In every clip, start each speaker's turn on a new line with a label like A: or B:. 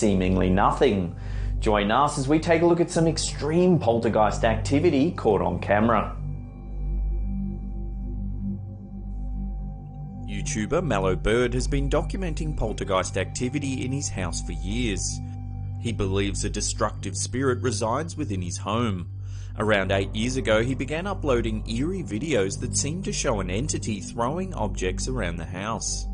A: seemingly nothing. Join us as we take a look at some extreme poltergeist activity caught on camera. YouTuber Mallow Bird has been documenting poltergeist activity in his house for years. He believes a destructive spirit resides within his home. Around 8 years ago, he began uploading eerie videos that seem to show an entity throwing objects around the house.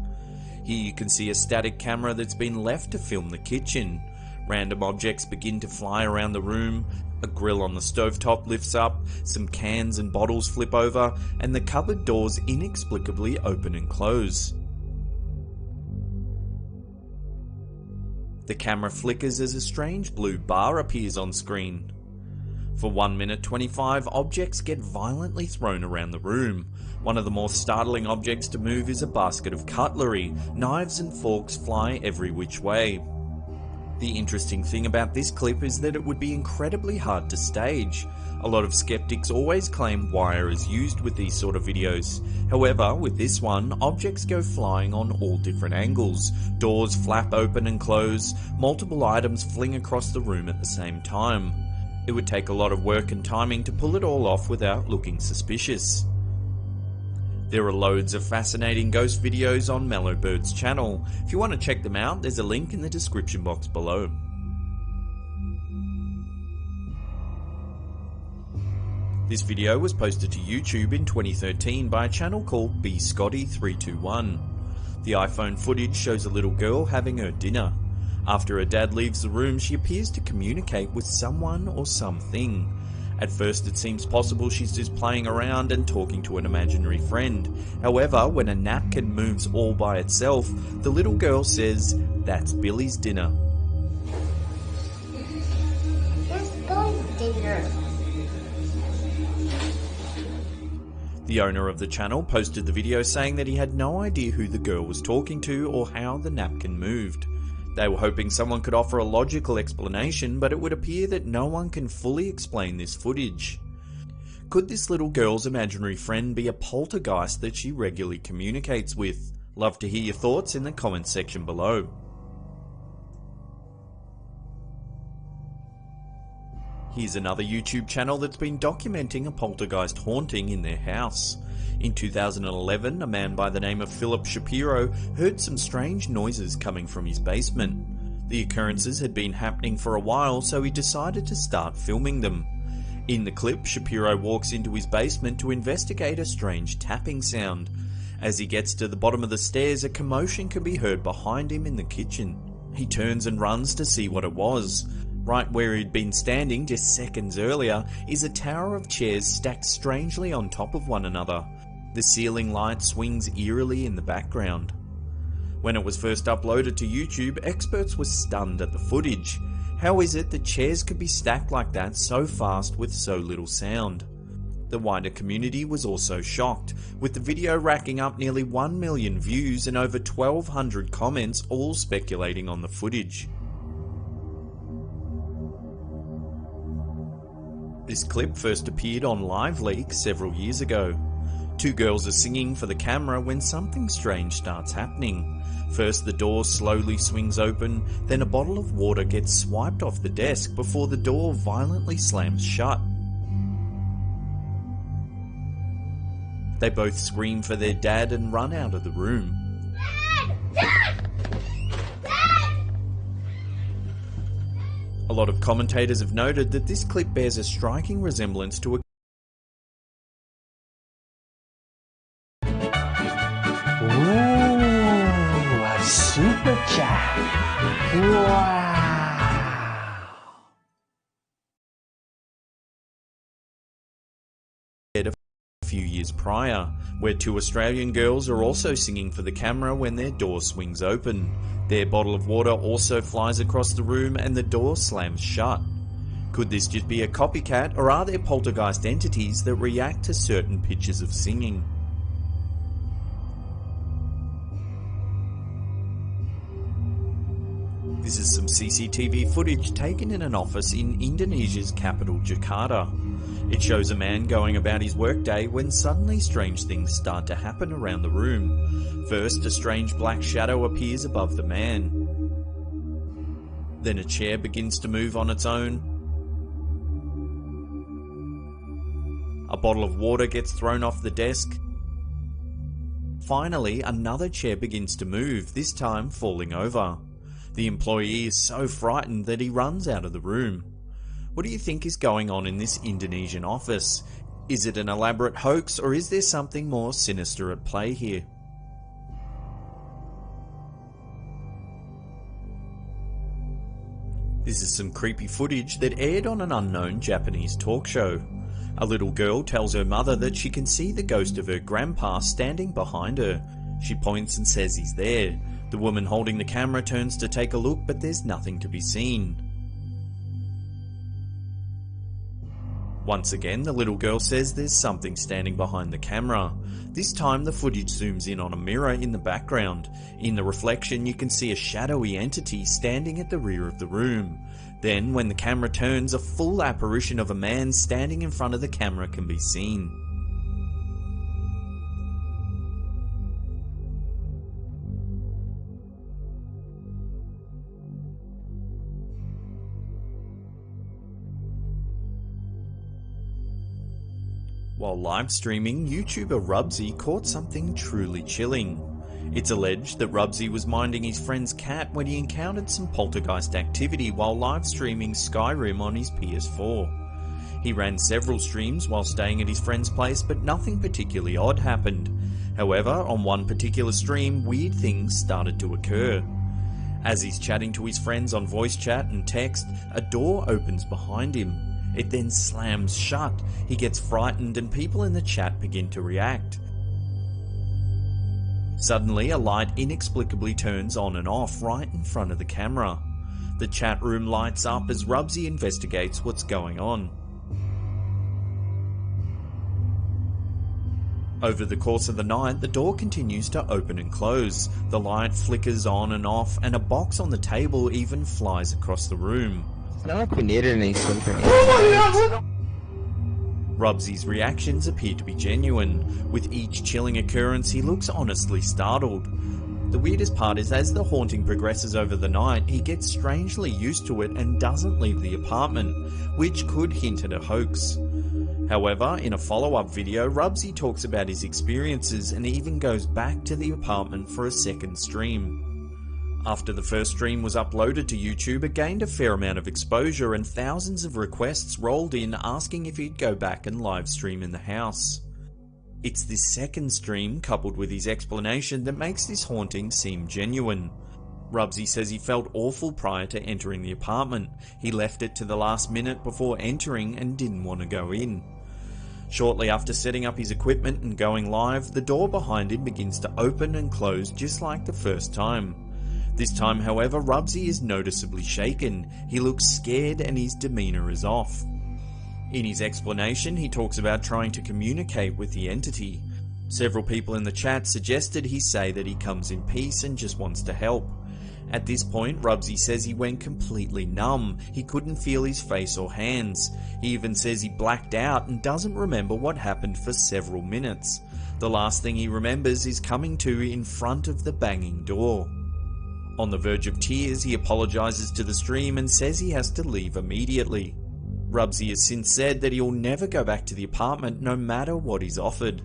A: Here you can see a static camera that's been left to film the kitchen. Random objects begin to fly around the room, a grill on the stovetop lifts up, some cans and bottles flip over, and the cupboard doors inexplicably open and close. The camera flickers as a strange blue bar appears on screen. For 1 minute 25, objects get violently thrown around the room. One of the more startling objects to move is a basket of cutlery. Knives and forks fly every which way. The interesting thing about this clip is that it would be incredibly hard to stage. A lot of skeptics always claim wire is used with these sort of videos. However, with this one, objects go flying on all different angles. Doors flap open and close, multiple items fling across the room at the same time. It would take a lot of work and timing to pull it all off without looking suspicious. There are loads of fascinating ghost videos on Mallow Bird's channel. If you want to check them out, there's a link in the description box below. This video was posted to YouTube in 2013 by a channel called bscotty321. The iPhone footage shows a little girl having her dinner. After her dad leaves the room, she appears to communicate with someone or something. At first it seems possible she's just playing around and talking to an imaginary friend. However, when a napkin moves all by itself, the little girl says, "That's Billy's dinner."
B: That's Billy's dinner.
A: The owner of the channel posted the video saying that he had no idea who the girl was talking to or how the napkin moved. They were hoping someone could offer a logical explanation, but it would appear that no one can fully explain this footage. Could this little girl's imaginary friend be a poltergeist that she regularly communicates with? Love to hear your thoughts in the comments section below. Here's another YouTube channel that's been documenting a poltergeist haunting in their house. In 2011, a man by the name of Philip Shapiro heard some strange noises coming from his basement. The occurrences had been happening for a while, so he decided to start filming them. In the clip, Shapiro walks into his basement to investigate a strange tapping sound. As he gets to the bottom of the stairs, a commotion can be heard behind him in the kitchen. He turns and runs to see what it was. Right where he'd been standing just seconds earlier is a tower of chairs stacked strangely on top of one another. The ceiling light swings eerily in the background. When it was first uploaded to YouTube, experts were stunned at the footage. How is it that chairs could be stacked like that so fast with so little sound? The wider community was also shocked, with the video racking up nearly 1 million views and over 1,200 comments, all speculating on the footage. This clip first appeared on LiveLeak several years ago. Two girls are singing for the camera when something strange starts happening. First the door slowly swings open, then a bottle of water gets swiped off the desk before the door violently slams shut. They both scream for their dad and run out of the room. Dad! A lot of commentators have noted that this clip bears a striking resemblance to a
C: super chat. Wow.
A: A few years prior, where two Australian girls are also singing for the camera when their door swings open. Their bottle of water also flies across the room and the door slams shut. Could this just be a copycat, or are there poltergeist entities that react to certain pitches of singing? This is some CCTV footage taken in an office in Indonesia's capital, Jakarta. It shows a man going about his workday when suddenly strange things start to happen around the room. First, a strange black shadow appears above the man. Then a chair begins to move on its own. A bottle of water gets thrown off the desk. Finally, another chair begins to move, this time falling over. The employee is so frightened that he runs out of the room. What do you think is going on in this Indonesian office? Is it an elaborate hoax, or is there something more sinister at play here? This is some creepy footage that aired on an unknown Japanese talk show. A little girl tells her mother that she can see the ghost of her grandpa standing behind her. She points and says he's there. The woman holding the camera turns to take a look, but there's nothing to be seen. Once again, the little girl says there's something standing behind the camera. This time the footage zooms in on a mirror in the background. In the reflection you can see a shadowy entity standing at the rear of the room. Then when the camera turns, a full apparition of a man standing in front of the camera can be seen. While live streaming, YouTuber Rubsy caught something truly chilling. It's alleged that Rubsy was minding his friend's cat when he encountered some poltergeist activity while live streaming Skyrim on his PS4. He ran several streams while staying at his friend's place, but nothing particularly odd happened. However, on one particular stream, weird things started to occur. As he's chatting to his friends on voice chat and text, a door opens behind him. It then slams shut. He gets frightened and people in the chat begin to react. Suddenly, a light inexplicably turns on and off right in front of the camera. The chat room lights up as Rubsy investigates what's going on. Over the course of the night, the door continues to open and close. The light flickers on and off, and a box on the table even flies across the room.
C: It's not like we needed any sleeping.
A: Rubsy's reactions appear to be genuine. With each chilling occurrence, he looks honestly startled. The weirdest part is as the haunting progresses over the night, he gets strangely used to it and doesn't leave the apartment, which could hint at a hoax. However, in a follow-up video, Rubsy talks about his experiences and even goes back to the apartment for a second stream. After the first stream was uploaded to YouTube, it gained a fair amount of exposure and thousands of requests rolled in asking if he'd go back and live stream in the house. It's this second stream, coupled with his explanation, that makes this haunting seem genuine. Rubsy says he felt awful prior to entering the apartment. He left it to the last minute before entering and didn't want to go in. Shortly after setting up his equipment and going live, the door behind him begins to open and close just like the first time. This time, however, Rubsy is noticeably shaken. He looks scared and his demeanour is off. In his explanation, he talks about trying to communicate with the entity. Several people in the chat suggested he say that he comes in peace and just wants to help. At this point, Rubsy says he went completely numb. He couldn't feel his face or hands. He even says he blacked out and doesn't remember what happened for several minutes. The last thing he remembers is coming to in front of the banging door. On the verge of tears, he apologises to the stream and says he has to leave immediately. Rubsy has since said that he'll never go back to the apartment no matter what is offered.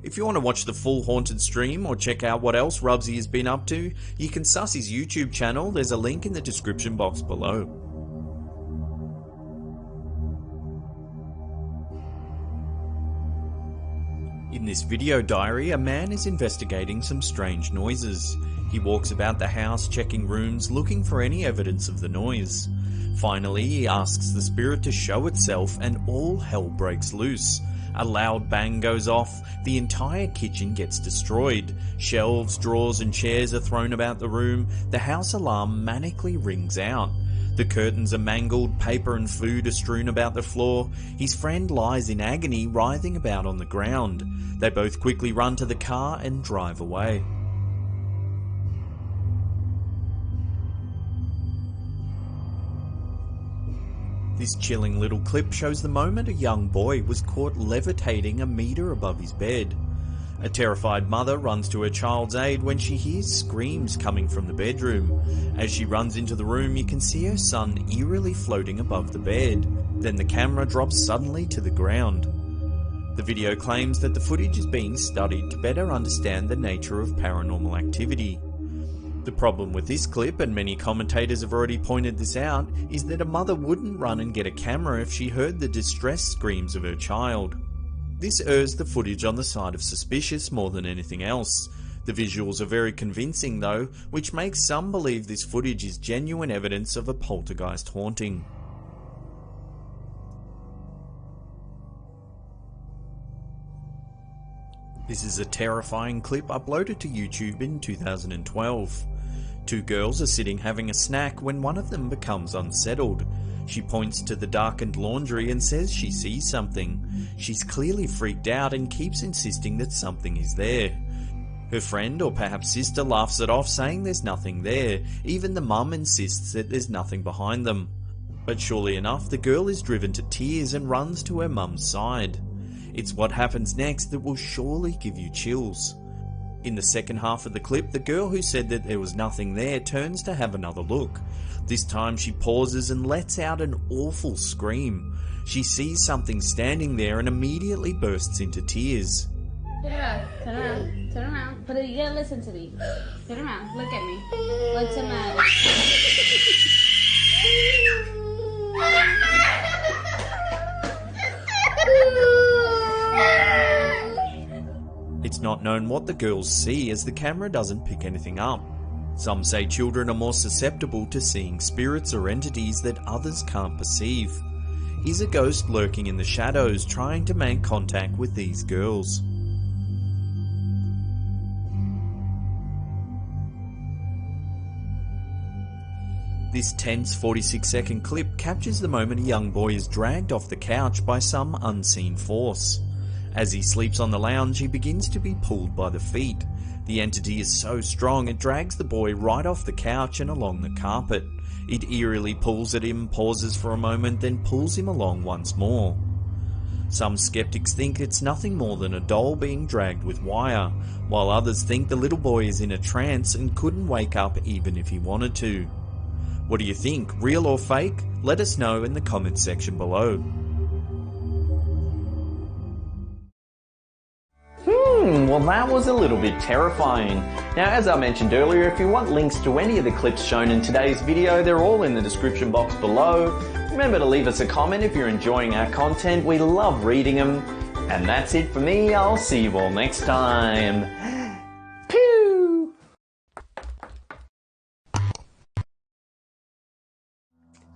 A: If you want to watch the full haunted stream or check out what else Rubsy has been up to, you can suss his YouTube channel. There's a link in the description box below. In this video diary, a man is investigating some strange noises. He walks about the house, checking rooms, looking for any evidence of the noise. Finally, he asks the spirit to show itself and all hell breaks loose. A loud bang goes off, the entire kitchen gets destroyed. Shelves, drawers and chairs are thrown about the room. The house alarm manically rings out. The curtains are mangled, paper and food are strewn about the floor. His friend lies in agony, writhing about on the ground. They both quickly run to the car and drive away. This chilling little clip shows the moment a young boy was caught levitating a meter above his bed. A terrified mother runs to her child's aid when she hears screams coming from the bedroom. As she runs into the room, you can see her son eerily floating above the bed. Then the camera drops suddenly to the ground. The video claims that the footage is being studied to better understand the nature of paranormal activity. The problem with this clip, and many commentators have already pointed this out, is that a mother wouldn't run and get a camera if she heard the distress screams of her child. This errs the footage on the side of suspicious more than anything else. The visuals are very convincing though, which makes some believe this footage is genuine evidence of a poltergeist haunting. This is a terrifying clip uploaded to YouTube in 2012. Two girls are sitting having a snack when one of them becomes unsettled. She points to the darkened laundry and says she sees something. She's clearly freaked out and keeps insisting that something is there. Her friend or perhaps sister laughs it off, saying there's nothing there. Even the mum insists that there's nothing behind them. But surely enough, the girl is driven to tears and runs to her mum's side. It's what happens next that will surely give you chills. In the second half of the clip, the girl who said that there was nothing there turns to have another look. This time she pauses and lets out an awful scream. She sees something standing there and immediately bursts into tears.
D: Turn around, turn around, turn around. But you gotta listen to me. Turn around, look at me. What's the matter?
A: It's not known what the girls see as the camera doesn't pick anything up. Some say children are more susceptible to seeing spirits or entities that others can't perceive. Is a ghost lurking in the shadows trying to make contact with these girls? This tense 46-second clip captures the moment a young boy is dragged off the couch by some unseen force. As he sleeps on the lounge, he begins to be pulled by the feet. The entity is so strong it drags the boy right off the couch and along the carpet. It eerily pulls at him, pauses for a moment, then pulls him along once more. Some skeptics think it's nothing more than a doll being dragged with wire, while others think the little boy is in a trance and couldn't wake up even if he wanted to. What do you think, real or fake? Let us know in the comments section below.
E: Well, that was a little bit terrifying. Now, as I mentioned earlier, if you want links to any of the clips shown in today's video, they're all in the description box below. Remember to leave us a comment if you're enjoying our content. We love reading them. And that's it for me. I'll see you all next time. Pew!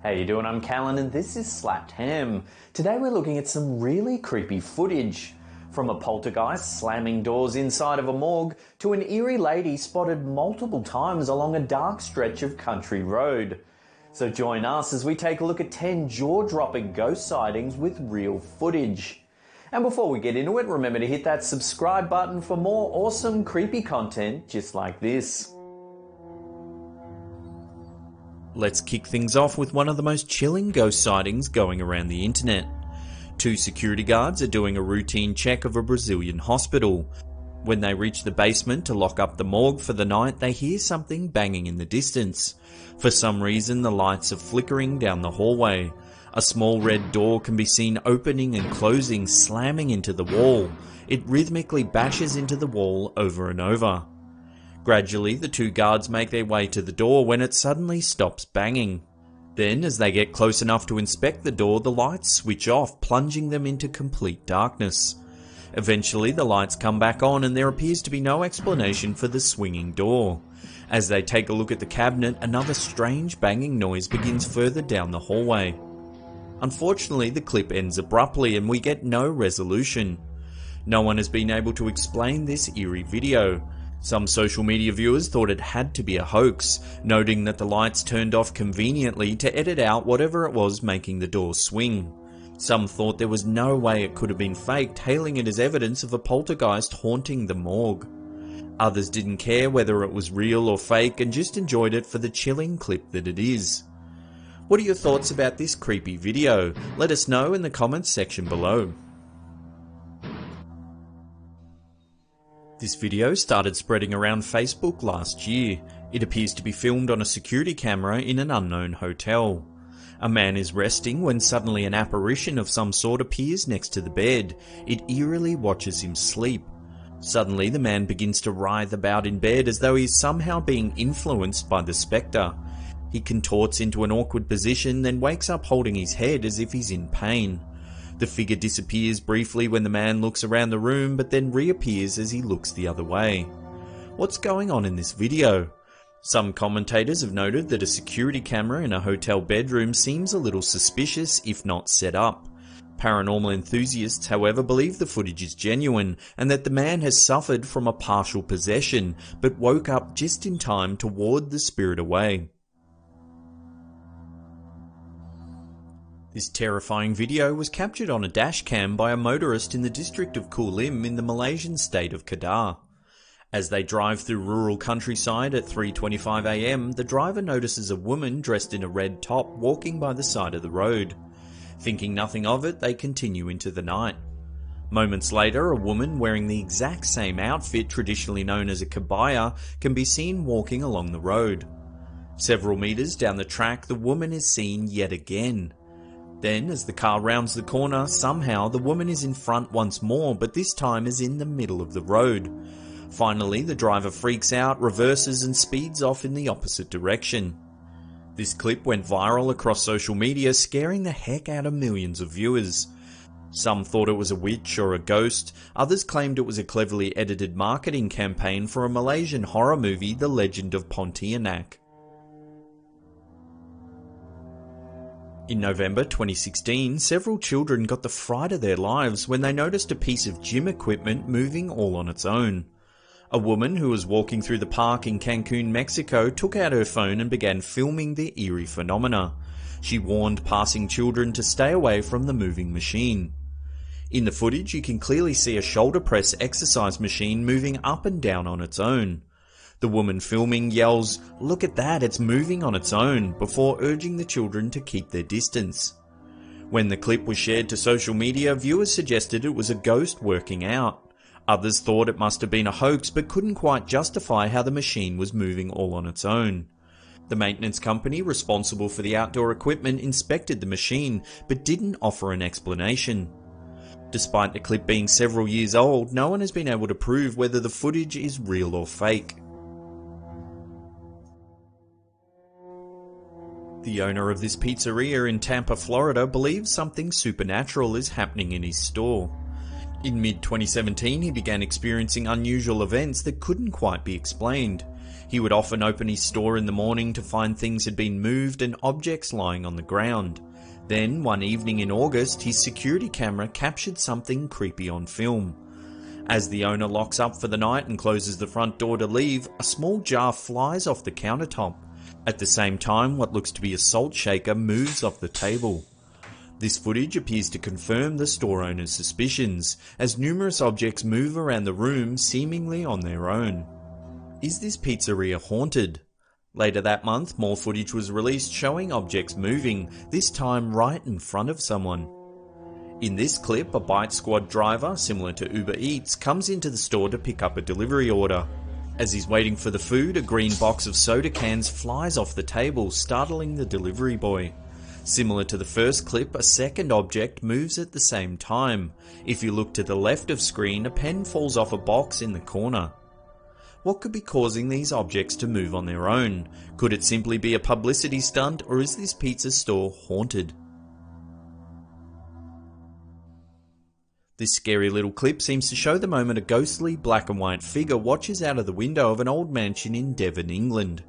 E: How you doing? I'm Callan and this is Slapped Ham. Today we're looking at some really creepy footage. From a poltergeist slamming doors inside of a morgue to an eerie lady spotted multiple times along a dark stretch of country road. So join us as we take a look at 10 jaw-dropping ghost sightings with real footage. And before we get into it, remember to hit that subscribe button for more awesome creepy content just like this.
A: Let's kick things off with one of the most chilling ghost sightings going around the internet. Two security guards are doing a routine check of a Brazilian hospital. When they reach the basement to lock up the morgue for the night, they hear something banging in the distance. For some reason, the lights are flickering down the hallway. A small red door can be seen opening and closing, slamming into the wall. It rhythmically bashes into the wall over and over. Gradually, the two guards make their way to the door when it suddenly stops banging. Then, as they get close enough to inspect the door, the lights switch off, plunging them into complete darkness. Eventually, the lights come back on and there appears to be no explanation for the swinging door. As they take a look at the cabinet, another strange banging noise begins further down the hallway. Unfortunately, the clip ends abruptly and we get no resolution. No one has been able to explain this eerie video. Some social media viewers thought it had to be a hoax, noting that the lights turned off conveniently to edit out whatever it was making the door swing. Some thought there was no way it could have been faked, hailing it as evidence of a poltergeist haunting the morgue. Others didn't care whether it was real or fake and just enjoyed it for the chilling clip that it is. What are your thoughts about this creepy video? Let us know in the comments section below. This video started spreading around Facebook last year. It appears to be filmed on a security camera in an unknown hotel. A man is resting when suddenly an apparition of some sort appears next to the bed. It eerily watches him sleep. Suddenly the man begins to writhe about in bed as though he is somehow being influenced by the spectre. He contorts into an awkward position, then wakes up holding his head as if he's in pain. The figure disappears briefly when the man looks around the room, but then reappears as he looks the other way. What's going on in this video? Some commentators have noted that a security camera in a hotel bedroom seems a little suspicious, if not set up. Paranormal enthusiasts, however, believe the footage is genuine and that the man has suffered from a partial possession, but woke up just in time to ward the spirit away. This terrifying video was captured on a dash cam by a motorist in the district of Kulim in the Malaysian state of Kedah. As they drive through rural countryside at 3:25 AM, the driver notices a woman dressed in a red top walking by the side of the road. Thinking nothing of it, they continue into the night. Moments later, a woman wearing the exact same outfit traditionally known as a kebaya can be seen walking along the road. Several meters down the track, the woman is seen yet again. Then, as the car rounds the corner, somehow the woman is in front once more, but this time is in the middle of the road. Finally, the driver freaks out, reverses and speeds off in the opposite direction. This clip went viral across social media, scaring the heck out of millions of viewers. Some thought it was a witch or a ghost, others claimed it was a cleverly edited marketing campaign for a Malaysian horror movie, The Legend of Pontianak. In November 2016, several children got the fright of their lives when they noticed a piece of gym equipment moving all on its own. A woman who was walking through the park in Cancun, Mexico, took out her phone and began filming the eerie phenomena. She warned passing children to stay away from the moving machine. In the footage, you can clearly see a shoulder press exercise machine moving up and down on its own. The woman filming yells, "Look at that, it's moving on its own," before urging the children to keep their distance. When the clip was shared to social media, viewers suggested it was a ghost working out. Others thought it must have been a hoax, but couldn't quite justify how the machine was moving all on its own. The maintenance company responsible for the outdoor equipment inspected the machine, but didn't offer an explanation. Despite the clip being several years old, no one has been able to prove whether the footage is real or fake. The owner of this pizzeria in Tampa, Florida, believes something supernatural is happening in his store. In mid-2017, he began experiencing unusual events that couldn't quite be explained. He would often open his store in the morning to find things had been moved and objects lying on the ground. Then, one evening in August, his security camera captured something creepy on film. As the owner locks up for the night and closes the front door to leave, a small jar flies off the countertop. At the same time, what looks to be a salt shaker moves off the table. This footage appears to confirm the store owner's suspicions, as numerous objects move around the room seemingly on their own. Is this pizzeria haunted? Later that month, more footage was released showing objects moving, this time right in front of someone. In this clip, a Bite Squad driver, similar to Uber Eats, comes into the store to pick up a delivery order. As he's waiting for the food, a green box of soda cans flies off the table, startling the delivery boy. Similar to the first clip, a second object moves at the same time. If you look to the left of screen, a pen falls off a box in the corner. What could be causing these objects to move on their own? Could it simply be a publicity stunt, or is this pizza store haunted? This scary little clip seems to show the moment a ghostly black and white figure watches out of the window of an old mansion in Devon, England.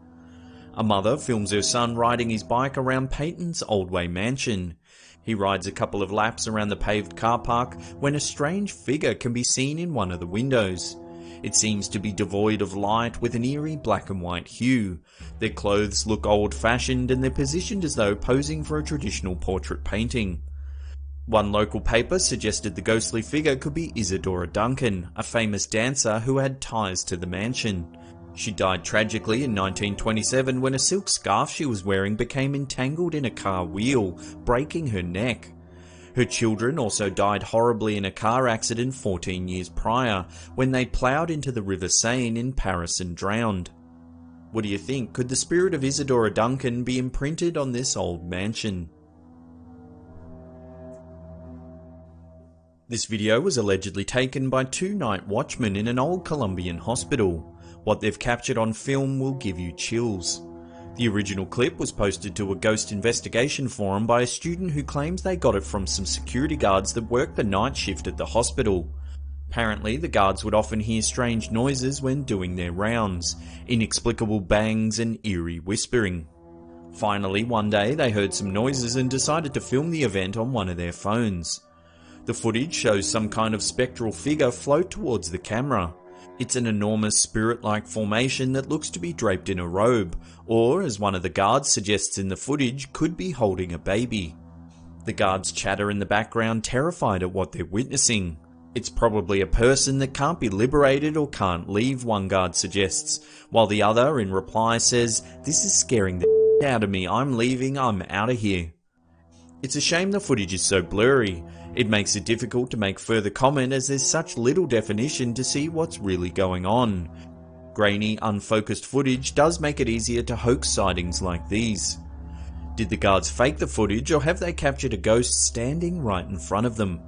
A: A mother films her son riding his bike around Peyton's Oldway mansion. He rides a couple of laps around the paved car park when a strange figure can be seen in one of the windows. It seems to be devoid of light with an eerie black and white hue. Their clothes look old-fashioned and they're positioned as though posing for a traditional portrait painting. One local paper suggested the ghostly figure could be Isadora Duncan, a famous dancer who had ties to the mansion. She died tragically in 1927 when a silk scarf she was wearing became entangled in a car wheel, breaking her neck. Her children also died horribly in a car accident 14 years prior, when they ploughed into the River Seine in Paris and drowned. What do you think? Could the spirit of Isadora Duncan be imprinted on this old mansion? This video was allegedly taken by two night watchmen in an old Colombian hospital. What they've captured on film will give you chills. The original clip was posted to a ghost investigation forum by a student who claims they got it from some security guards that worked the night shift at the hospital. Apparently, the guards would often hear strange noises when doing their rounds, inexplicable bangs and eerie whispering. Finally, one day they heard some noises and decided to film the event on one of their phones. The footage shows some kind of spectral figure float towards the camera. It's an enormous spirit-like formation that looks to be draped in a robe, or, as one of the guards suggests in the footage, could be holding a baby. The guards chatter in the background, terrified at what they're witnessing. It's probably a person that can't be liberated or can't leave, one guard suggests, while the other, in reply, says, "This is scaring the out of me, I'm leaving, I'm out of here." It's a shame the footage is so blurry. It makes it difficult to make further comment as there's such little definition to see what's really going on. Grainy, unfocused footage does make it easier to hoax sightings like these. Did the guards fake the footage, or have they captured a ghost standing right in front of them?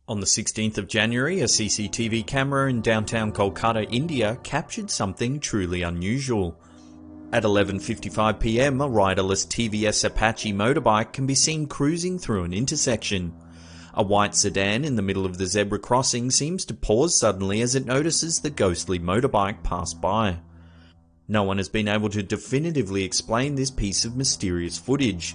A: On the 16th of January, a CCTV camera in downtown Kolkata, India captured something truly unusual. At 11:55 PM, a riderless TVS Apache motorbike can be seen cruising through an intersection. A white sedan in the middle of the zebra crossing seems to pause suddenly as it notices the ghostly motorbike pass by. No one has been able to definitively explain this piece of mysterious footage.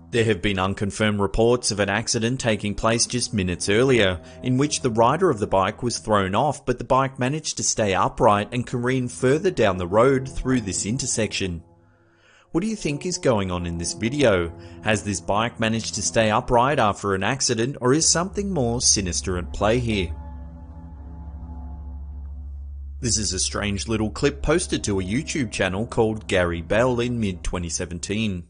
A: There have been unconfirmed reports of an accident taking place just minutes earlier, in which the rider of the bike was thrown off, but the bike managed to stay upright and careen further down the road through this intersection. What do you think is going on in this video? Has this bike managed to stay upright after an accident, or is something more sinister at play here? This is a strange little clip posted to a YouTube channel called Gary Bell in mid-2017.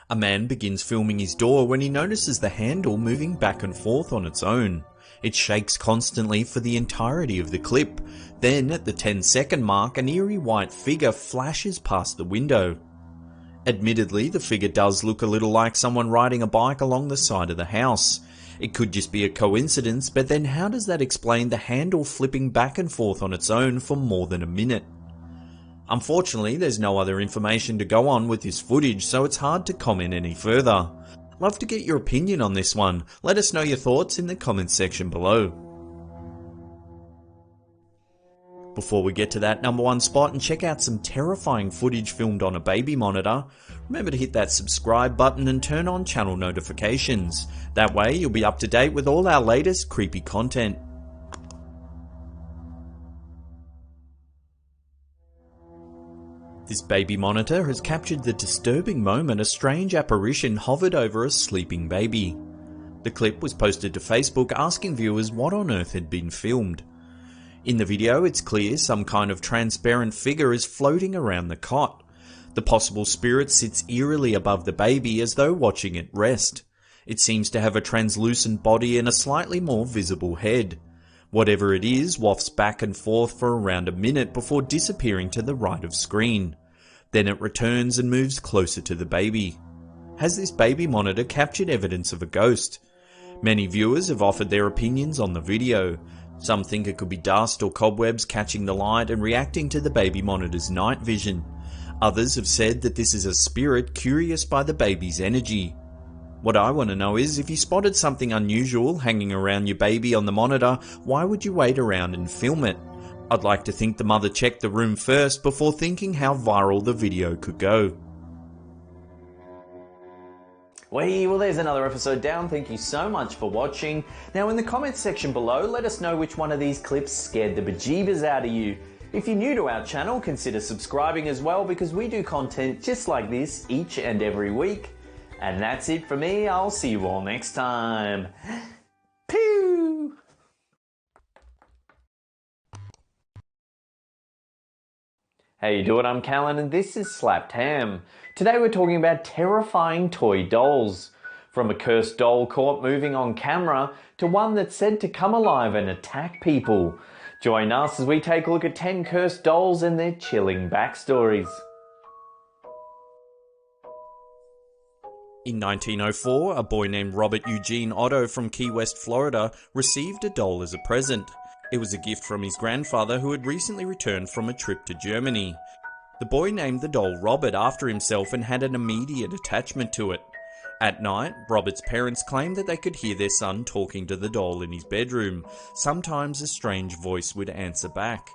A: A man begins filming his door when he notices the handle moving back and forth on its own. It shakes constantly for the entirety of the clip. Then, at the 10-second mark, an eerie white figure flashes past the window. Admittedly, the figure does look a little like someone riding a bike along the side of the house. It could just be a coincidence, but then how does that explain the handle flipping back and forth on its own for more than a minute? Unfortunately, there's no other information to go on with this footage, so it's hard to comment any further. Love to get your opinion on this one. Let us know your thoughts in the comments section below. Before we get to that #1 spot and check out some terrifying footage filmed on a baby monitor, remember to hit that subscribe button and turn on channel notifications. That way you'll be up to date with all our latest creepy content. This baby monitor has captured the disturbing moment a strange apparition hovered over a sleeping baby. The clip was posted to Facebook asking viewers what on earth had been filmed. In the video, it's clear some kind of transparent figure is floating around the cot. The possible spirit sits eerily above the baby as though watching it rest. It seems to have a translucent body and a slightly more visible head. Whatever it is wafts back and forth for around a minute before disappearing to the right of screen. Then it returns and moves closer to the baby. Has this baby monitor captured evidence of a ghost? Many viewers have offered their opinions on the video. Some think it could be dust or cobwebs catching the light and reacting to the baby monitor's night vision. Others have said that this is a spirit curious by the baby's energy. What I want to know is, if you spotted something unusual hanging around your baby on the monitor, why would you wait around and film it? I'd like to think the mother checked the room first before thinking how viral the video could go.
E: Well, there's another episode down. Thank you so much for watching. Now, in the comments section below, let us know which one of these clips scared the bejeebers out of you. If you're new to our channel, consider subscribing as well, because we do content just like this each and every week. And that's it for me. I'll see you all next time. Pew! How you doing? I'm Callan and this is Slapped Ham. Today we're talking about terrifying toy dolls. From a cursed doll caught moving on camera to one that's said to come alive and attack people. Join us as we take a look at 10 cursed dolls and their chilling backstories.
A: In 1904, a boy named Robert Eugene Otto from Key West, Florida, received a doll as a present. It was a gift from his grandfather who had recently returned from a trip to Germany. The boy named the doll Robert after himself and had an immediate attachment to it. At night, Robert's parents claimed that they could hear their son talking to the doll in his bedroom. Sometimes a strange voice would answer back.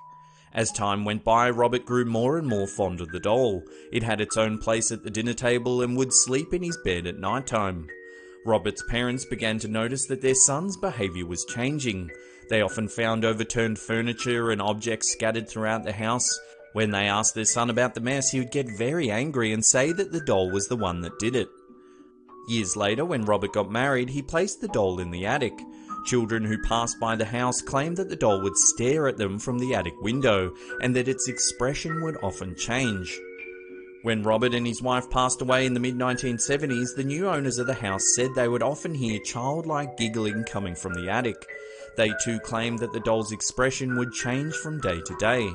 A: As time went by, Robert grew more and more fond of the doll. It had its own place at the dinner table and would sleep in his bed at night time. Robert's parents began to notice that their son's behaviour was changing. They often found overturned furniture and objects scattered throughout the house. When they asked their son about the mess, he would get very angry and say that the doll was the one that did it. Years later, when Robert got married, he placed the doll in the attic. Children who passed by the house claimed that the doll would stare at them from the attic window, and that its expression would often change. When Robert and his wife passed away in the mid-1970s, the new owners of the house said they would often hear childlike giggling coming from the attic. They too claimed that the doll's expression would change from day to day.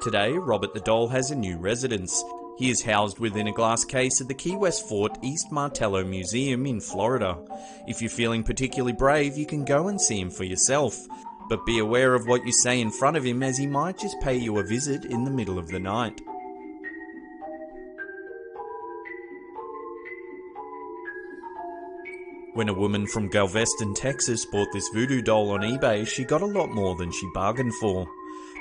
A: Today, Robert the doll has a new residence. He is housed within a glass case at the Key West Fort East Martello Museum in Florida. If you're feeling particularly brave, you can go and see him for yourself. But be aware of what you say in front of him, as he might just pay you a visit in the middle of the night. When a woman from Galveston, Texas bought this voodoo doll on eBay, she got a lot more than she bargained for.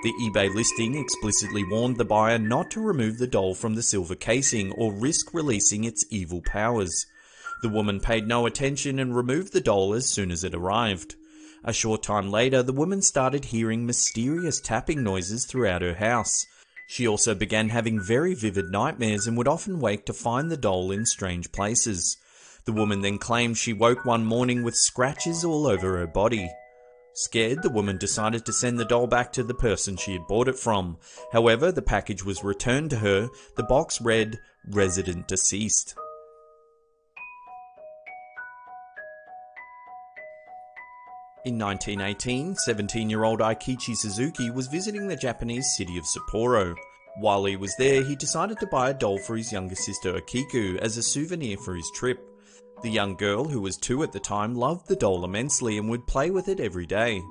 A: The eBay listing explicitly warned the buyer not to remove the doll from the silver casing or risk releasing its evil powers. The woman paid no attention and removed the doll as soon as it arrived. A short time later, the woman started hearing mysterious tapping noises throughout her house. She also began having very vivid nightmares and would often wake to find the doll in strange places. The woman then claimed she woke one morning with scratches all over her body. Scared, the woman decided to send the doll back to the person she had bought it from. However, the package was returned to her. The box read, "Resident Deceased." In 1918, 17-year-old Aikichi Suzuki was visiting the Japanese city of Sapporo. While he was there, he decided to buy a doll for his younger sister Akiku as a souvenir for his trip. The young girl, who was 2 at the time, loved the doll immensely and would play with it every day.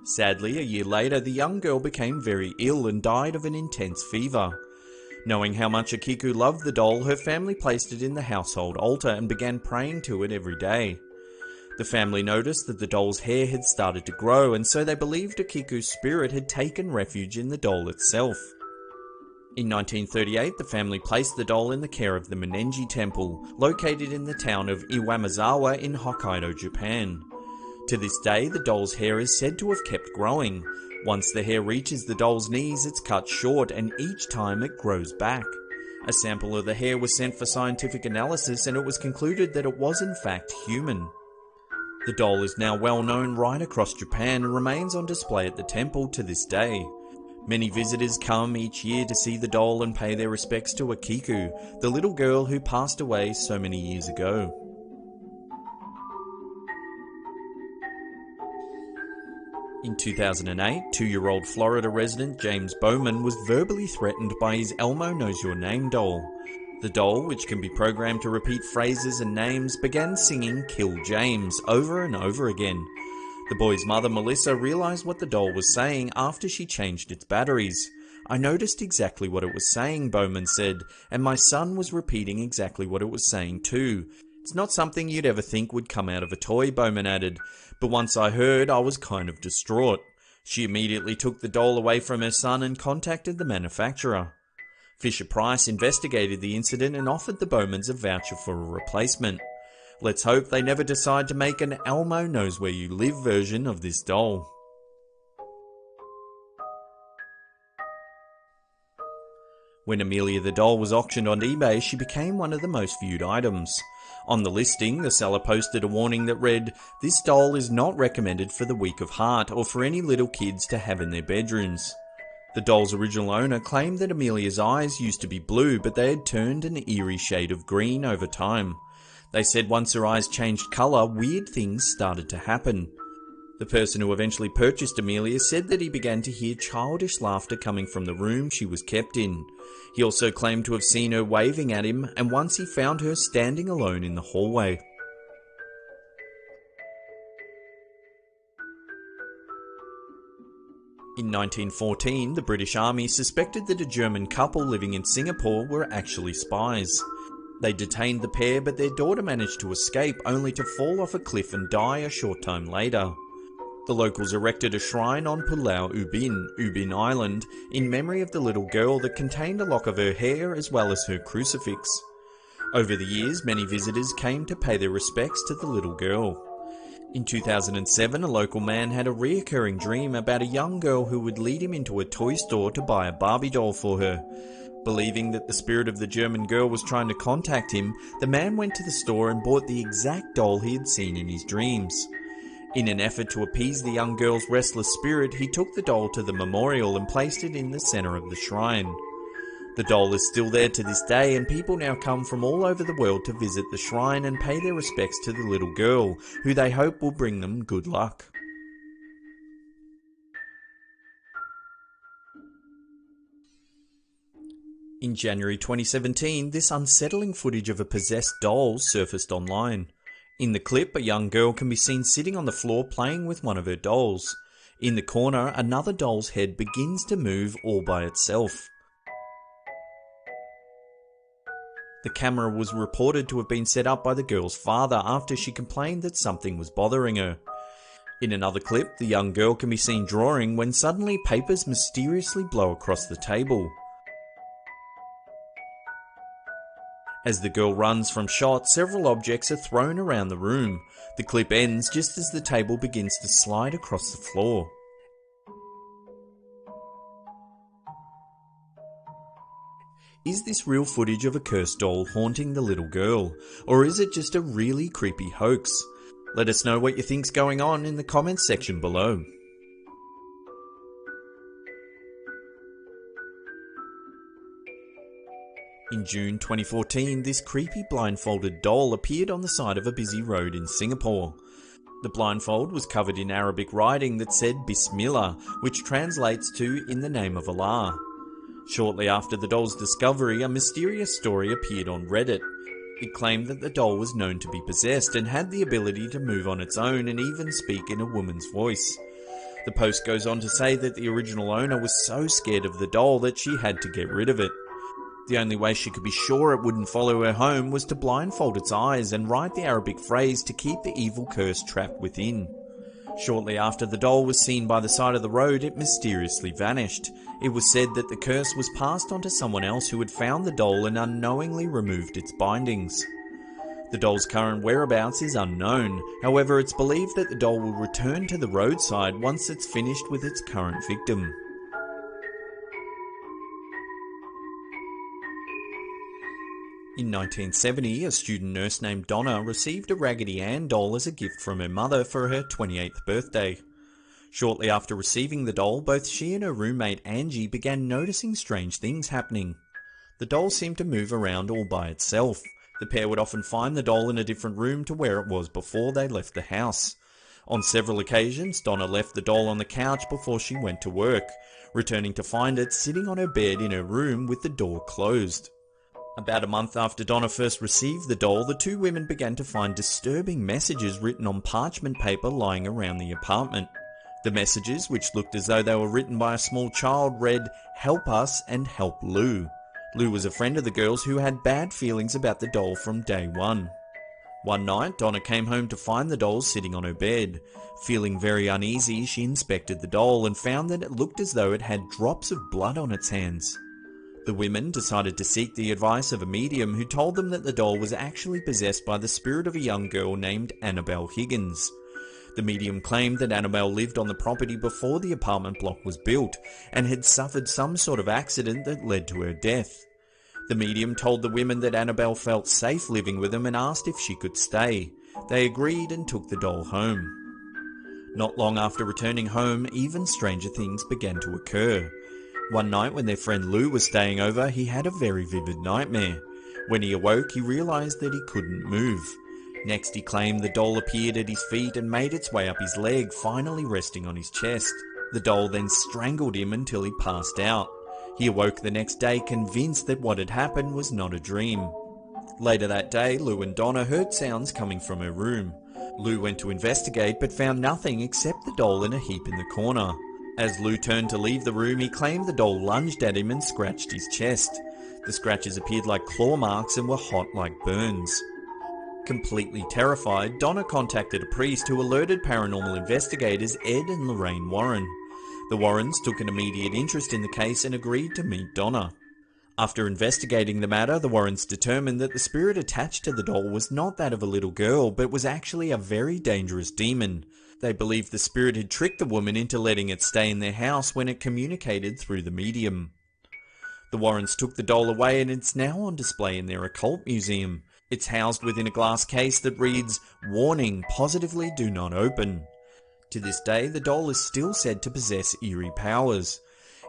A: Sadly, a year later, the young girl became very ill and died of an intense fever. Knowing how much Akiku loved the doll, her family placed it in the household altar and began praying to it every day. The family noticed that the doll's hair had started to grow, and so they believed Akiku's spirit had taken refuge in the doll itself. In 1938, the family placed the doll in the care of the Monenji Temple, located in the town of Iwamizawa in Hokkaido, Japan. To this day, the doll's hair is said to have kept growing. Once the hair reaches the doll's knees, it's cut short, and each time it grows back. A sample of the hair was sent for scientific analysis, and it was concluded that it was in fact human. The doll is now well known right across Japan and remains on display at the temple to this day. Many visitors come each year to see the doll and pay their respects to Akiku, the little girl who passed away so many years ago. In 2008, 2-year-old Florida resident James Bowman was verbally threatened by his Elmo Knows Your Name doll. The doll, which can be programmed to repeat phrases and names, began singing "Kill James" over and over again. The boy's mother, Melissa, realized what the doll was saying after she changed its batteries. "I noticed exactly what it was saying," Bowman said, "and my son was repeating exactly what it was saying too. It's not something you'd ever think would come out of a toy," Bowman added, "but once I heard, I was kind of distraught." She immediately took the doll away from her son and contacted the manufacturer. Fisher-Price investigated the incident and offered the Bowmans a voucher for a replacement. Let's hope they never decide to make an Elmo Knows Where You Live version of this doll. When Amelia the doll was auctioned on eBay, she became one of the most viewed items. On the listing, the seller posted a warning that read, "This doll is not recommended for the weak of heart or for any little kids to have in their bedrooms." The doll's original owner claimed that Amelia's eyes used to be blue, but they had turned an eerie shade of green over time. They said once her eyes changed colour, weird things started to happen. The person who eventually purchased Amelia said that he began to hear childish laughter coming from the room she was kept in. He also claimed to have seen her waving at him, and once he found her standing alone in the hallway. In 1914, the British Army suspected that a German couple living in Singapore were actually spies. They detained the pair, but their daughter managed to escape, only to fall off a cliff and die a short time later. The locals erected a shrine on Pulau Ubin Island, in memory of the little girl that contained a lock of her hair as well as her crucifix. Over the years, many visitors came to pay their respects to the little girl. In 2007, a local man had a reoccurring dream about a young girl who would lead him into a toy store to buy a Barbie doll for her. Believing that the spirit of the German girl was trying to contact him, the man went to the store and bought the exact doll he had seen in his dreams. In an effort to appease the young girl's restless spirit, he took the doll to the memorial and placed it in the centre of the shrine. The doll is still there to this day, and people now come from all over the world to visit the shrine and pay their respects to the little girl, who they hope will bring them good luck. In January 2017, this unsettling footage of a possessed doll surfaced online. In the clip, a young girl can be seen sitting on the floor playing with one of her dolls. In the corner, another doll's head begins to move all by itself. The camera was reported to have been set up by the girl's father after she complained that something was bothering her. In another clip, the young girl can be seen drawing when suddenly papers mysteriously blow across the table. As the girl runs from shot, several objects are thrown around the room. The clip ends just as the table begins to slide across the floor. Is this real footage of a cursed doll haunting the little girl, or is it just a really creepy hoax? Let us know what you think's going on in the comments section below. In June 2014, this creepy blindfolded doll appeared on the side of a busy road in Singapore. The blindfold was covered in Arabic writing that said Bismillah, which translates to "in the name of Allah." Shortly after the doll's discovery, a mysterious story appeared on Reddit. It claimed that the doll was known to be possessed and had the ability to move on its own and even speak in a woman's voice. The post goes on to say that the original owner was so scared of the doll that she had to get rid of it. The only way she could be sure it wouldn't follow her home was to blindfold its eyes and write the Arabic phrase to keep the evil curse trapped within. Shortly after the doll was seen by the side of the road, it mysteriously vanished. It was said that the curse was passed on to someone else who had found the doll and unknowingly removed its bindings. The doll's current whereabouts is unknown, however it's believed that the doll will return to the roadside once it's finished with its current victim. In 1970, a student nurse named Donna received a Raggedy Ann doll as a gift from her mother for her 28th birthday. Shortly after receiving the doll, both she and her roommate Angie began noticing strange things happening. The doll seemed to move around all by itself. The pair would often find the doll in a different room to where it was before they left the house. On several occasions, Donna left the doll on the couch before she went to work, returning to find it sitting on her bed in her room with the door closed. About a month after Donna first received the doll, the two women began to find disturbing messages written on parchment paper lying around the apartment. The messages, which looked as though they were written by a small child, read, "Help us and help Lou." Lou was a friend of the girls who had bad feelings about the doll from day one. One night, Donna came home to find the doll sitting on her bed. Feeling very uneasy, she inspected the doll and found that it looked as though it had drops of blood on its hands. The women decided to seek the advice of a medium who told them that the doll was actually possessed by the spirit of a young girl named Annabelle Higgins. The medium claimed that Annabelle lived on the property before the apartment block was built and had suffered some sort of accident that led to her death. The medium told the women that Annabelle felt safe living with them and asked if she could stay. They agreed and took the doll home. Not long after returning home, even stranger things began to occur. One night when their friend Lou was staying over, he had a very vivid nightmare. When he awoke, he realised that he couldn't move. Next, he claimed the doll appeared at his feet and made its way up his leg, finally resting on his chest. The doll then strangled him until he passed out. He awoke the next day convinced that what had happened was not a dream. Later that day, Lou and Donna heard sounds coming from her room. Lou went to investigate but found nothing except the doll in a heap in the corner. As Lou turned to leave the room, he claimed the doll lunged at him and scratched his chest. The scratches appeared like claw marks and were hot like burns. Completely terrified, Donna contacted a priest who alerted paranormal investigators Ed and Lorraine Warren. The Warrens took an immediate interest in the case and agreed to meet Donna. After investigating the matter, the Warrens determined that the spirit attached to the doll was not that of a little girl, but was actually a very dangerous demon. They believed the spirit had tricked the woman into letting it stay in their house when it communicated through the medium. The Warrens took the doll away and it's now on display in their occult museum. It's housed within a glass case that reads, "Warning, positively do not open." To this day, the doll is still said to possess eerie powers.